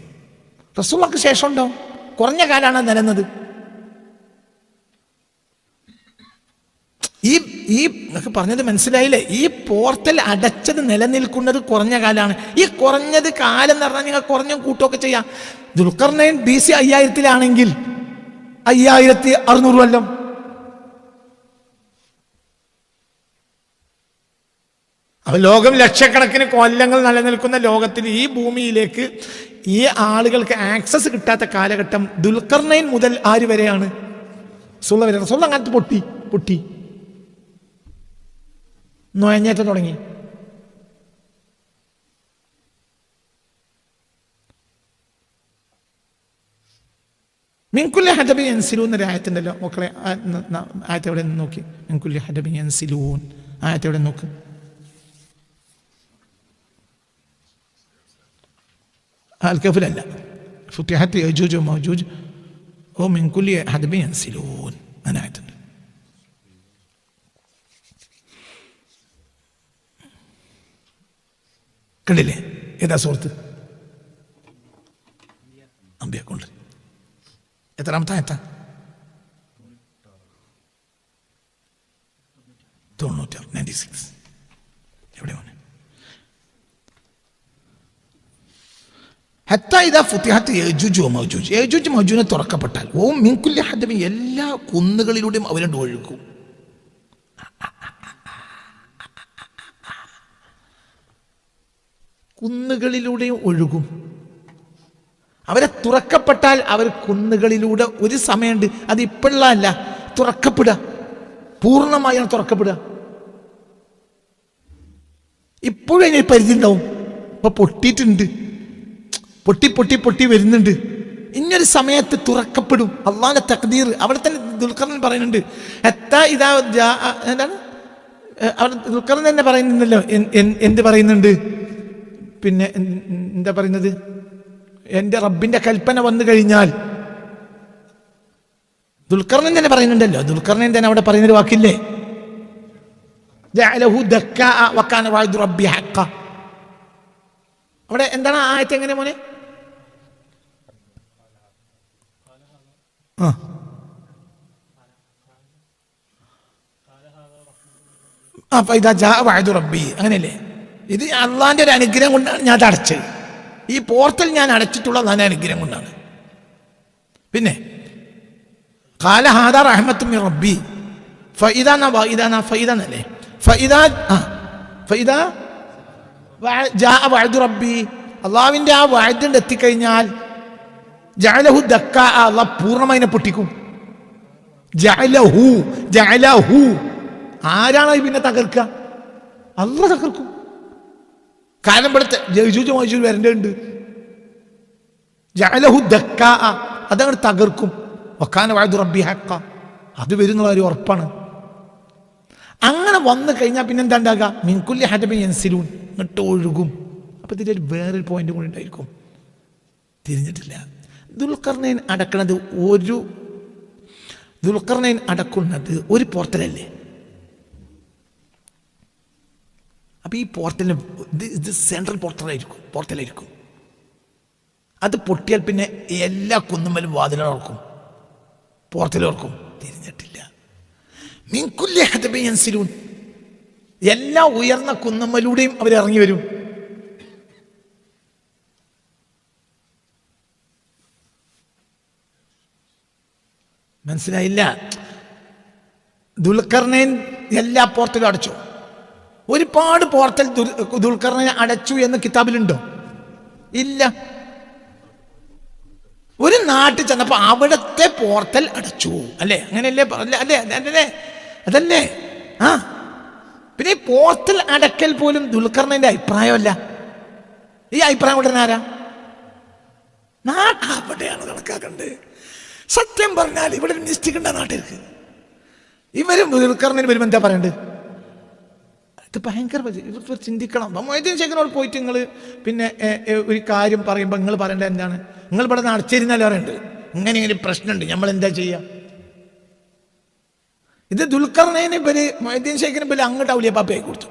റസൂലുള്ളാഹിക്ക് ശേഷം ഉണ്ടാവും. കുറഞ്ഞ കാലാണ് നിലനിന്നത്. ഈ നിങ്ങൾക്ക് പറഞ്ഞത് മനസ്സിലായില്ലേ? ഈ പോർട്ടൽ അടച്ചത് നിലനിൽക്കുന്നത് കുറഞ്ഞ കാലാണ്. ഈ കുറഞ്ഞത് കാലം എന്ന് പറഞ്ഞാൽ നിങ്ങൾ കുറഞ്ഞ കൂട്ടമൊക്കെ ചെയ്യാം. ദുൽഖർനൈൻ BC 5000-ലാണെങ്കിൽ 5600 കൊല്ലം. അപ്പൊ ലോകം ലക്ഷക്കണക്കിന് കൊല്ലങ്ങൾ നിലനിൽക്കുന്ന ലോകത്തിൽ ഈ ഭൂമിയിലേക്ക് ഈ ആളുകൾക്ക് ആക്സസ് കിട്ടാത്ത കാലഘട്ടം ദുൽഖർനൈൻ മുതൽ ആര് വരെയാണ്? റസൂലുള്ളാഹി വരെ. റസൂലുള്ളാഹി അങ്ങനത്തെ പൊട്ടി നുഴഞ്ഞേറ്റം തുടങ്ങി. മിൻകുല്ലി ഹദബിൻ യൻസിലൂൻ എന്നൊരു ആയത്തുണ്ടല്ലോ മക്കളെ. ആയത്ത് എവിടെ നിന്ന് നോക്കി? മിൻകുല്ലി ഹദബിൻ യൻസിലൂൻ ആയത്ത് എവിടെ നോക്ക്? അൽ-കഹ്ഫിലല്ല. ഫുതിഹത്ത് യഅജൂജ് വമഅജൂജ് ഓ മിൻകുല്ലി ഹദബിൻ യൻസിലൂൻ എന്ന ആയത്തുണ്ട്. കണ്ടില്ലേ? ഏതാ സുഹൃത്ത്? അംബിയ കൊണ്ട് എത്രാമത്തെ ആയത്താ? 96. എവിടെ മോനെ? ഹത്താ ഇദാ ഫുതിഹത്ത് യഅജൂജ് വമഅജൂജ്, യഅജൂജ് മഅജൂജ് തുറക്കപ്പെട്ടാൽ ഓ മിൻ കുല്ലി ഹദബിൻ, എല്ലാ കുന്നുകളിലൂടെയും അവരുടെ ഒഴുകും. കുന്നുകളിലൂടെയും ഒഴുകും. അവരെ തുറക്കപ്പെട്ടാൽ അവർ കുന്നുകളിലൂടെ ഒരു സമയമുണ്ട്, അത് ഇപ്പോഴല്ല, തുറക്കപ്പെടുക, പൂർണ്ണമായാണ് തുറക്കപ്പെടുക. ഇപ്പോഴും അതിന് പരിധി ഉണ്ടാവും. ഇപ്പൊ പൊട്ടിയിട്ടുണ്ട്, പൊട്ടി വരുന്നുണ്ട്. ഇന്നൊരു സമയത്ത് തുറക്കപ്പെടും. അള്ളാന്റെ തഖ്ദീർ അവിടെ തന്നെ ദുൽഖർനൈൻ പറയുന്നുണ്ട്. എന്താണ് അവിടെ ദുൽഖർനൈൻ തന്നെ പറയുന്നുണ്ടല്ലോ. എന്ത് പറയുന്നുണ്ട്? പിന്നെ എന്താ പറയുന്നത്? എൻ്റെ റബ്ബിന്റെ കൽപ്പന വന്നു കഴിഞ്ഞാൽ ദുൽഖർനൈൻ തന്നെ പറയുന്നുണ്ടല്ലോ. ദുൽഖർനൈൻ തന്നെ അവിടെ പറയുന്നൊരു വാക്കില്ലേ? ജഅലഹു ദക്കാ വകാന വഅദു റബ്ബി ഹഖ. അവിടെ എന്താണ് ആ ആയത്ത്? എങ്ങനെ മോനെ? അങ്ങനെയല്ലേ? ഇത് അള്ളാന്റെ ഒരു അനുഗ്രഹം കൊണ്ടാണ് ഞാൻ അത് അടച്ചത്. ഈ പോർട്ടൽ ഞാൻ അടച്ചിട്ടുള്ള അള്ളാന്റെ അനുഗ്രഹം കൊണ്ടാണ്. പിന്നെ ഖാല ഹാദാ റഹ്മത്തും മിർ റബ്ബി ഫഇദാനല്ലേ? ഫഇദാ ജാഅ വഅദു റബ്ബി, അള്ളാഹുവിന്റെ ആ വഅദ് എത്തിക്കഴിഞ്ഞാൽ ജഅലഹു ദക്കാ, അള്ളാഹ് പൂർണ്ണമായി പൊട്ടിക്കും. ജഅലഹു ആരാണ് പിന്നെ തകർക്കുക? അള്ളാഹ് തകർക്കും. കാരണം ഇവിടുത്തെ യഅജൂജ് മഅജൂജ് വരേണ്ടതുണ്ട്. ജഅലഹു ദക്കാ, അതങ്ങോട്ട് തകർക്കും. വകാന വഅദു റബ്ബി ഹഖ, അത് വരുന്നുള്ള ഒരു ഉറപ്പാണ്. അങ്ങനെ വന്നു കഴിഞ്ഞാൽ പിന്നെന്താ ഉണ്ടാകുക? മിൻ കുല്ലി ഹദബിൻ യൻസിലൂൻ, ഇങ്ങോട്ട് ഒഴുകും. അപ്പോൾ ഇതിലൊരു വേറൊരു പോയിന്റ് കൂടി ഉണ്ടായിരിക്കും, തിരിഞ്ഞിട്ടില്ല. ദുൽഖർനൈൻ അടക്കുന്നത് ഒരു പോർട്ടലല്ലേ. അപ്പോൾ ഈ പോർട്ടലിന് ഇത് സെൻട്രൽ പോർട്ടലായിരിക്കും. അത് പൊട്ടിയാൽ പിന്നെ എല്ലാ കുന്നുമ്മലും വാതിലുറക്കും, പോർട്ടലുറക്കും. തിരിഞ്ഞിട്ടില്ല. മിൻകുല്ലി ഹദബിൻ യൻസിലൂൻ, എല്ലാ ഉയർന്ന കുന്നുമ്മലൂടെയും അവർ ഇറങ്ങി വരും. മനസ്സിലായില്ല? ദുൽഖർനൈൻ എല്ലാ പോർട്ടലും അടച്ചു. ഒരുപാട് പോർട്ടൽ ദുൽഖർനൈൻ അടച്ചു എന്ന് കിതാബിലുണ്ടോ? ഇല്ല. ഒരു നാട്ടിൽ ചെന്നപ്പോൾ അവിടുത്തെ പോർട്ടൽ അടച്ചു, അല്ലേ? അങ്ങനെയല്ലേ? അതല്ലേ? ആ, പിന്നെ ഈ പോർട്ടൽ അടക്കൽ പോലും ദുൽഖർനൈൻ്റെ അഭിപ്രായമല്ല. ഈ അഭിപ്രായം ഉടനെ ആരാ? അവിടെയാണ് കണക്കാക്കേണ്ടത്. സത്യം പറഞ്ഞാൽ ഇവിടെ മിസ്റ്റേക്ക് ഉണ്ടാ നാട്ടിലേക്ക്. ഇവരും ദുൽഖർനൈൻ വരുമ്പോൾ എന്താ പറയണ്ടത്? ഇത് ഭയങ്കര ഇവർ ചിന്തിക്കണം. മൊയ്തീൻ ഷേഖിനോട് പോയിട്ട് നിങ്ങൾ പിന്നെ ഒരു കാര്യം പറയുമ്പോൾ നിങ്ങൾ പറയേണ്ടത് എന്താണ്? നിങ്ങൾ ഇവിടെ അടച്ചിരുന്നാലും അറിയണ്ട് ഇങ്ങനെ പ്രശ്നമുണ്ട്, നമ്മൾ എന്താ ചെയ്യുക? ഇത് ദുൽഖർനൈന് ഇവര് മൊയ്തീൻ ഷേഖിന് ഇവര് അങ്ങോട്ട് ഔലിയാപ്പാപ്പയായി കൊടുത്തു.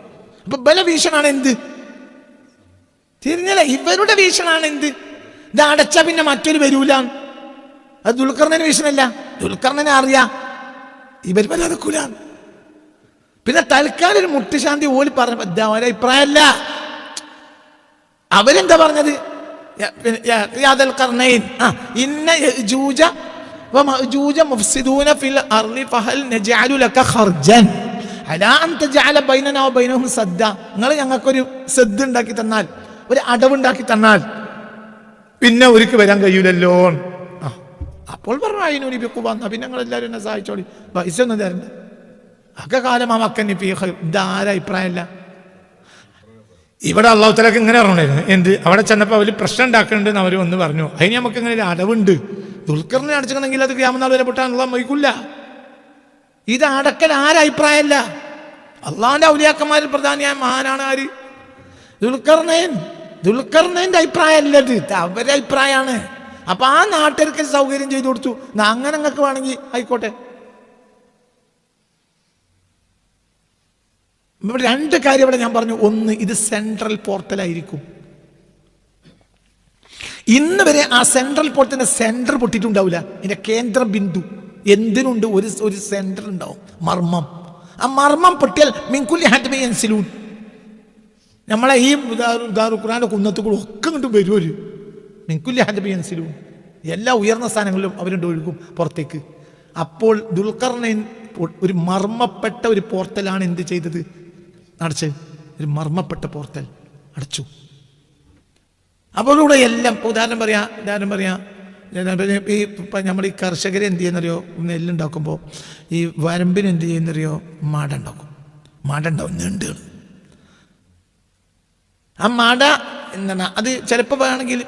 അപ്പൊ ബല ഭീഷണാണ് എന്ത്? തിരിഞ്ഞല്ല, ഇവരുടെ ഭീഷണാണ് എന്ത്? ഇത് അടച്ച പിന്നെ മറ്റൊരു വരൂല. അത് ദുൽഖർനൈന് ഭീഷണല്ല. ദുൽഖർനൈനെ അറിയാം ഇവർ വരാതെക്കൂല. പിന്നെ തൽക്കാലം ഒരു മുട്ടുശാന്തി ഓല് പറഞ്ഞ അഭിപ്രായമല്ല. അവരെന്താ പറഞ്ഞത്? ഇന്ന യജൂജ വമഅജൂജ മുഫ്സിദൂന ഫിൽ അർളി ഫഹൽ നജഅലു ലക ഖർജൻ അലാ അൻ തജഅല ബൈനനാ വബൈനഹും സദ്ദ. നിങ്ങൾ ഞങ്ങൾക്കൊരു സദ് ഉണ്ടാക്കി തന്നാൽ, ഒരു അടവുണ്ടാക്കി തന്നാൽ പിന്നെ ഒരിക്കൽ വരാൻ കഴിയൂലല്ലോ. അപ്പോൾ പറഞ്ഞു അതിനൂടി വന്ന പിന്നെ നിങ്ങൾ എല്ലാവരും എന്നെ സഹായിച്ചോളി, പൈസ ഒന്നും തരണ്ട. ഒക്കെ കാലം ആ മക്കന്നി ഇതാരാ അഭിപ്രായമല്ല. ഇവിടെ അള്ളാഹു തആലക്ക് ഇങ്ങനെ പറഞ്ഞിരുന്നു എന്ത്? അവിടെ ചെന്നപ്പോൾ അവർ പ്രശ്നം ഉണ്ടാക്കുന്നുണ്ടെന്ന് അവർ ഒന്ന് പറഞ്ഞു. അതിന് നമുക്ക് ഇങ്ങനെ ഒരു അടവുണ്ട്. ദുൽഖറിനെ അടച്ചിട്ടുണ്ടെങ്കിൽ അത് ഖിയാമത്ത് നാൾ വരെ പൊട്ടാനുള്ള മൊയ്ക്കില്ല. ഇത് അടക്കൽ ആരഭിപ്രായമല്ല. അള്ളാഹിന്റെ ഔലിയാക്കന്മാരിൽ പ്രധാനിയായ മഹാനാണ് ആര്? ദുൽഖർനൈൻ്റെ അഭിപ്രായമല്ല ഇത്, അവരുടെ അഭിപ്രായമാണ്. അപ്പൊ ആ നാട്ടുകാർക്ക് സൗകര്യം ചെയ്തു കൊടുത്തു. അങ്ങനെ നിങ്ങൾക്ക് വേണമെങ്കിൽ ആയിക്കോട്ടെ. ഇവിടെ രണ്ട് കാര്യം ഇവിടെ ഞാൻ പറഞ്ഞു. ഒന്ന്, ഇത് സെൻട്രൽ പോർട്ടലായിരിക്കും. ഇന്ന് വരെ ആ സെൻട്രൽ പോർട്ടലിന്റെ സെന്റർ പൊട്ടിയിട്ടുണ്ടാവില്ല. ഇതിന്റെ കേന്ദ്ര ബിന്ദു എന്തിനുണ്ട്? ഒരു സെന്റർ ഉണ്ടാവും, മർമ്മം. ആ മർമ്മം പൊട്ടിയാൽ മിൻകുല്ലി ഹദബിൻ യൻസിലൂൻ. നമ്മളെ ഈ ഖുർആന്റെ കുന്നത്തുകൂടെ ഒക്കെ കണ്ടു വരുമൊരു മിൻകുല്ലി ഹദബിൻ യൻസിലൂൻ. എല്ലാ ഉയർന്ന സ്ഥാനങ്ങളിലും അവരുണ്ട് ഒഴുകും പുറത്തേക്ക്. അപ്പോൾ ദുൽഖർനൈൻ ഒരു മർമ്മപ്പെട്ട ഒരു പോർട്ടലാണ് എന്ത് ചെയ്തത്? അടച്ച്. ഒരു മർമ്മപ്പെട്ട പോർട്ടൽ അടച്ചു. അപ്പോൾ ഇവിടെ എല്ലാം ഉദാഹരണം പറയാം ഈ നമ്മൾ ഈ കർഷകരെ എന്ത് ചെയ്യുന്നറിയോ? നെല്ലുണ്ടാക്കുമ്പോൾ ഈ വരമ്പിന് എന്ത് ചെയ്യുന്നറിയോ? മാട ഉണ്ടാവും നീണ്ടുകൾ. ആ മാട എന്താണ്? അത് ചിലപ്പോൾ വേണമെങ്കിൽ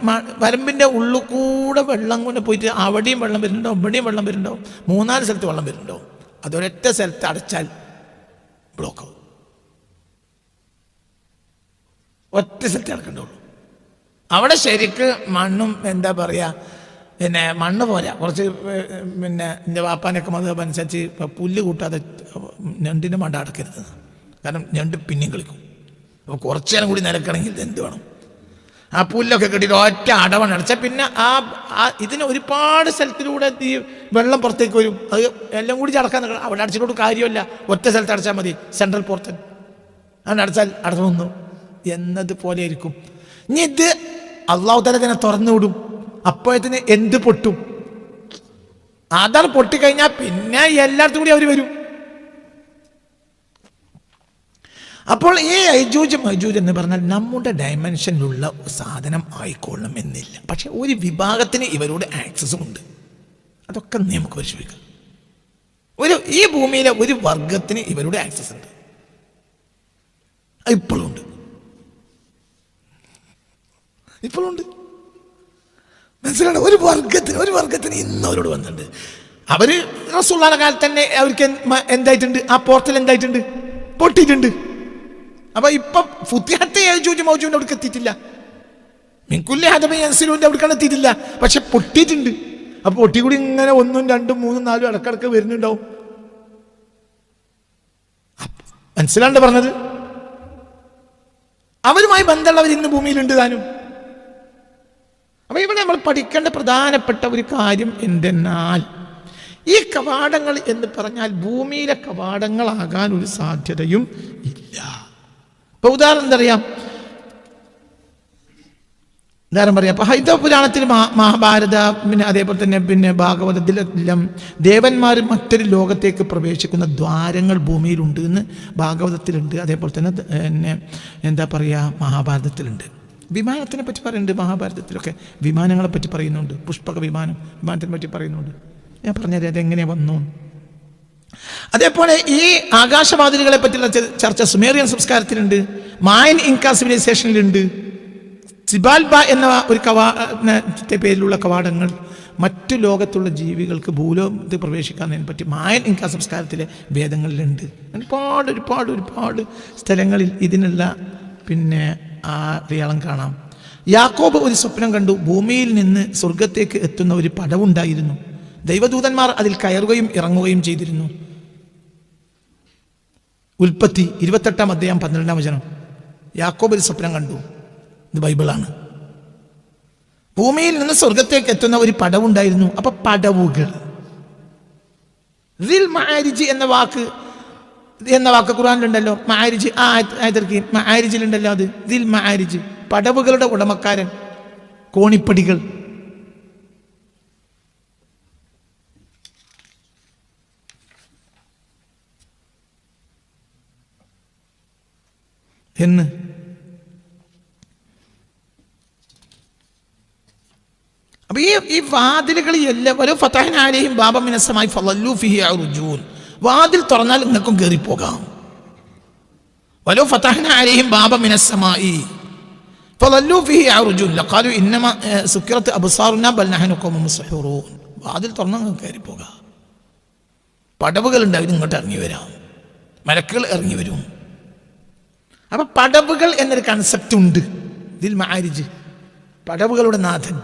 വരമ്പിൻ്റെ ഉള്ളിൽ കൂടെ വെള്ളം കൊണ്ട് പോയിട്ട് അവിടെയും വെള്ളം വരുന്നുണ്ടാവും, ഇവിടെയും വെള്ളം വരുന്നുണ്ടാവും, 3-4 സ്ഥലത്ത് വെള്ളം വരുന്നുണ്ടാവും. അതൊരൊറ്റ സ്ഥലത്ത് അടച്ചാൽ ബ്ലോക്കാവും. ഒറ്റ സ്ഥലത്ത് അടക്കണ്ടുള്ളൂ. അവിടെ ശരിക്ക് മണ്ണും എന്താ പറയുക, പിന്നെ മണ്ണ് പോരാ, കുറച്ച് പിന്നെ എൻ്റെ വാപ്പാനൊക്കെ മതം അനുസരിച്ച് ഇപ്പം പുല്ല് കൂട്ടാതെ ഞണ്ടിൻ്റെ മണ്ട അടക്കരുത്. കാരണം ഞണ്ട് പിന്നെയും കളിക്കും. അപ്പോൾ കുറച്ചു നേരം കൂടി നിലക്കണമെങ്കിൽ എന്ത് വേണം? ആ പുല്ലൊക്കെ കെട്ടിയിട്ട് ഒറ്റ അടവണ് അടച്ചാൽ പിന്നെ ഇതിന് ഒരുപാട് സ്ഥലത്തിലൂടെ ഈ വെള്ളം പുറത്തേക്ക് വരും. അത് എല്ലാം കൂടി അടക്കാൻ അവിടെ അടച്ചിട്ടോട്ട് കാര്യമില്ല. ഒറ്റ സ്ഥലത്ത് അടച്ചാൽ മതി, സെൻട്രൽ പോർട്ടൽ. അങ്ങനെ അടച്ചാൽ അടന്നു എന്നതുപോലെ ആയിരിക്കും. ഇനി ഇത് അള്ളാഹു തആല തന്നെ തുറന്നു വിടും. അപ്പോഴത്തിന് എന്ത് പൊട്ടും? അതാണ് പൊട്ടിക്കഴിഞ്ഞാൽ പിന്നെ എല്ലായിടത്തും കൂടി അവർ വരും. അപ്പോൾ ഈ യജൂജ് മജൂജ് എന്ന് പറഞ്ഞാൽ നമ്മുടെ ഡയമെൻഷനിലുള്ള സാധനം ആയിക്കൊള്ളണം എന്നില്ല. പക്ഷെ ഒരു വിഭാഗത്തിന് ഇവരോട് ആക്സസും ഉണ്ട്. അതൊക്കെ നമുക്ക് പരിശോധിക്കാം. ഈ ഭൂമിയിലെ ഒരു വർഗത്തിന് ഇവരുടെ ആക്സസ് ഉണ്ട്. ഇപ്പോഴുണ്ട്. മനസ്സിലാണ്? ഒരു വർഗത്തിന് ഇന്ന് അവരോട് വന്നിട്ടുണ്ട്. അവര് റസൂലുള്ളാഹിയുടെ കാലത്ത് തന്നെ അവർക്ക് എന്തായിട്ടുണ്ട്? ആ പോർട്ടൽ എന്തായിട്ടുണ്ട്? പൊട്ടിയിട്ടുണ്ട്. അപ്പൊ ഇപ്പൊ ഫുത്തിഹത്ത് യജൂജ് മൗജൂജിന്റെ അവിടേക്ക് എത്തിയിട്ടില്ല. മിൻകുല്ലി ഹദബിൻ യൻസിലൂൻ്റെ അവിടെ എത്തിയിട്ടില്ല, പക്ഷെ പൊട്ടിയിട്ടുണ്ട്. അപ്പോൾ പൊട്ടി കൂടി ഇങ്ങനെ 1, 2, 3, 4 ഇടക്കിടക്ക് വരുന്നുണ്ടാവും. മനസ്സിലാണ്ട് പറഞ്ഞത്? അവരുമായി ബന്ധമുള്ളവർ ഇന്ന് ഭൂമിയിലുണ്ട് താനും. അപ്പൊ ഇവിടെ നമ്മൾ പഠിക്കേണ്ട പ്രധാനപ്പെട്ട ഒരു കാര്യം എന്തെന്നാൽ, ഈ കവാടങ്ങൾ എന്ന് പറഞ്ഞാൽ ഭൂമിയിലെ കവാടങ്ങളാകാൻ ഒരു സാധ്യതയും ഇല്ല. ഇപ്പൊ ഉദാഹരണം പറയാം, അപ്പൊ ഹൈന്ദവ പുരാണത്തിൽ, മഹാഭാരത, അതേപോലെ തന്നെ ഭാഗവതത്തിലെല്ലാം ദേവന്മാർ മറ്റൊരു ലോകത്തേക്ക് പ്രവേശിക്കുന്ന ദ്വാരങ്ങൾ ഭൂമിയിലുണ്ട് എന്ന് ഭാഗവതത്തിലുണ്ട്. അതേപോലെ തന്നെ എന്താ പറയുക, മഹാഭാരതത്തിലുണ്ട്. വിമാനത്തിനെ പറ്റി പറയുന്നുണ്ട്, മഹാഭാരതത്തിലൊക്കെ വിമാനങ്ങളെ പറ്റി പറയുന്നുണ്ട്. പുഷ്പക വിമാനത്തിനെ പറ്റി പറയുന്നുണ്ട്. ഞാൻ പറഞ്ഞത് അതെങ്ങനെ വന്നു. അതേപോലെ ഈ ആകാശവാതിലുകളെ പറ്റിയുള്ള ചർച്ച സുമേറിയൻ സംസ്കാരത്തിലുണ്ട്, മായൻ ഇൻകാ സിവിലൈസേഷനിലുണ്ട്. സിബാൽബ എന്ന ഒരു പേരിലുള്ള കവാടങ്ങൾ മറ്റു ലോകത്തുള്ള ജീവികൾക്ക് ഭൂലോകത്ത് പ്രവേശിക്കുന്നതിനെ പറ്റി മായൻ ഇൻകാ സംസ്കാരത്തിലെ വേദങ്ങളിലുണ്ട്. ഒരുപാട് സ്ഥലങ്ങളിൽ ഇതിനുള്ള അടയാളം കാണാം. യാക്കോബ് ഒരു സ്വപ്നം കണ്ടു. ഭൂമിയിൽ നിന്ന് സ്വർഗത്തേക്ക് എത്തുന്ന ഒരു പടവുണ്ടായിരുന്നു. ദൈവദൂതന്മാർ അതിൽ കയറുകയും ഇറങ്ങുകയും ചെയ്തിരുന്നു. ഉൽപ്പത്തി 28-ാം അധ്യായം 12-ാം വചനം. യാക്കോബ് ഒരു സ്വപ്നം കണ്ടു. ഇത് ബൈബിളാണ്. ഭൂമിയിൽ നിന്ന് സ്വർഗത്തേക്ക് എത്തുന്ന ഒരു പടവുണ്ടായിരുന്നു. അപ്പൊ പടവുകൾ, ദിൽ മആരിജ് എന്ന വാക്ക് ഖുർആനിലുണ്ടല്ലോ. മആരിജ്, മആരിജിലുണ്ടല്ലോ അത്. ദിൽ മആരിജ്, പടവുകളുടെ ഉടമക്കാരൻ, കോണിപ്പടികൾ. എന്ന് അപ്പൊ ഈ വാതിലുകൾ എല്ലാവരും ഫതഹ്നാ അലൈഹിം ബാബൻ മിനസ് സമായി ഫളല്ലു ഫീഹി അർജൂൻ. വാതിൽ തുറന്നാൽ നിങ്ങൾക്കും കയറിപ്പോകാം. വലോ ഫതഹ്നാ അലൈഹിം ബാബൻ മിനസ് സമായി ഫളല്ലു ഫീഹി അർജൂൻ ലഖാലു ഇന്നമാ സുക്കിറത് അബ്സാറുനാ ബൽ നഹ്നു ഖൗമുൻ മുസ്ഹറൂൻ. വാതിൽ തുറന്നാൽ നിങ്ങൾക്ക് കയറിപ്പോകാം. പടവുകൾ ഉണ്ടാവും, ഇങ്ങോട്ട് ഇറങ്ങി വരാം, മലക്കുകൾ ഇറങ്ങി വരും. അപ്പൊ പടവുകൾ എന്നൊരു കൺസെപ്റ്റ് ഉണ്ട്. ദിൽ മആരിജ്, പടവുകളുടെ നാഥൻ.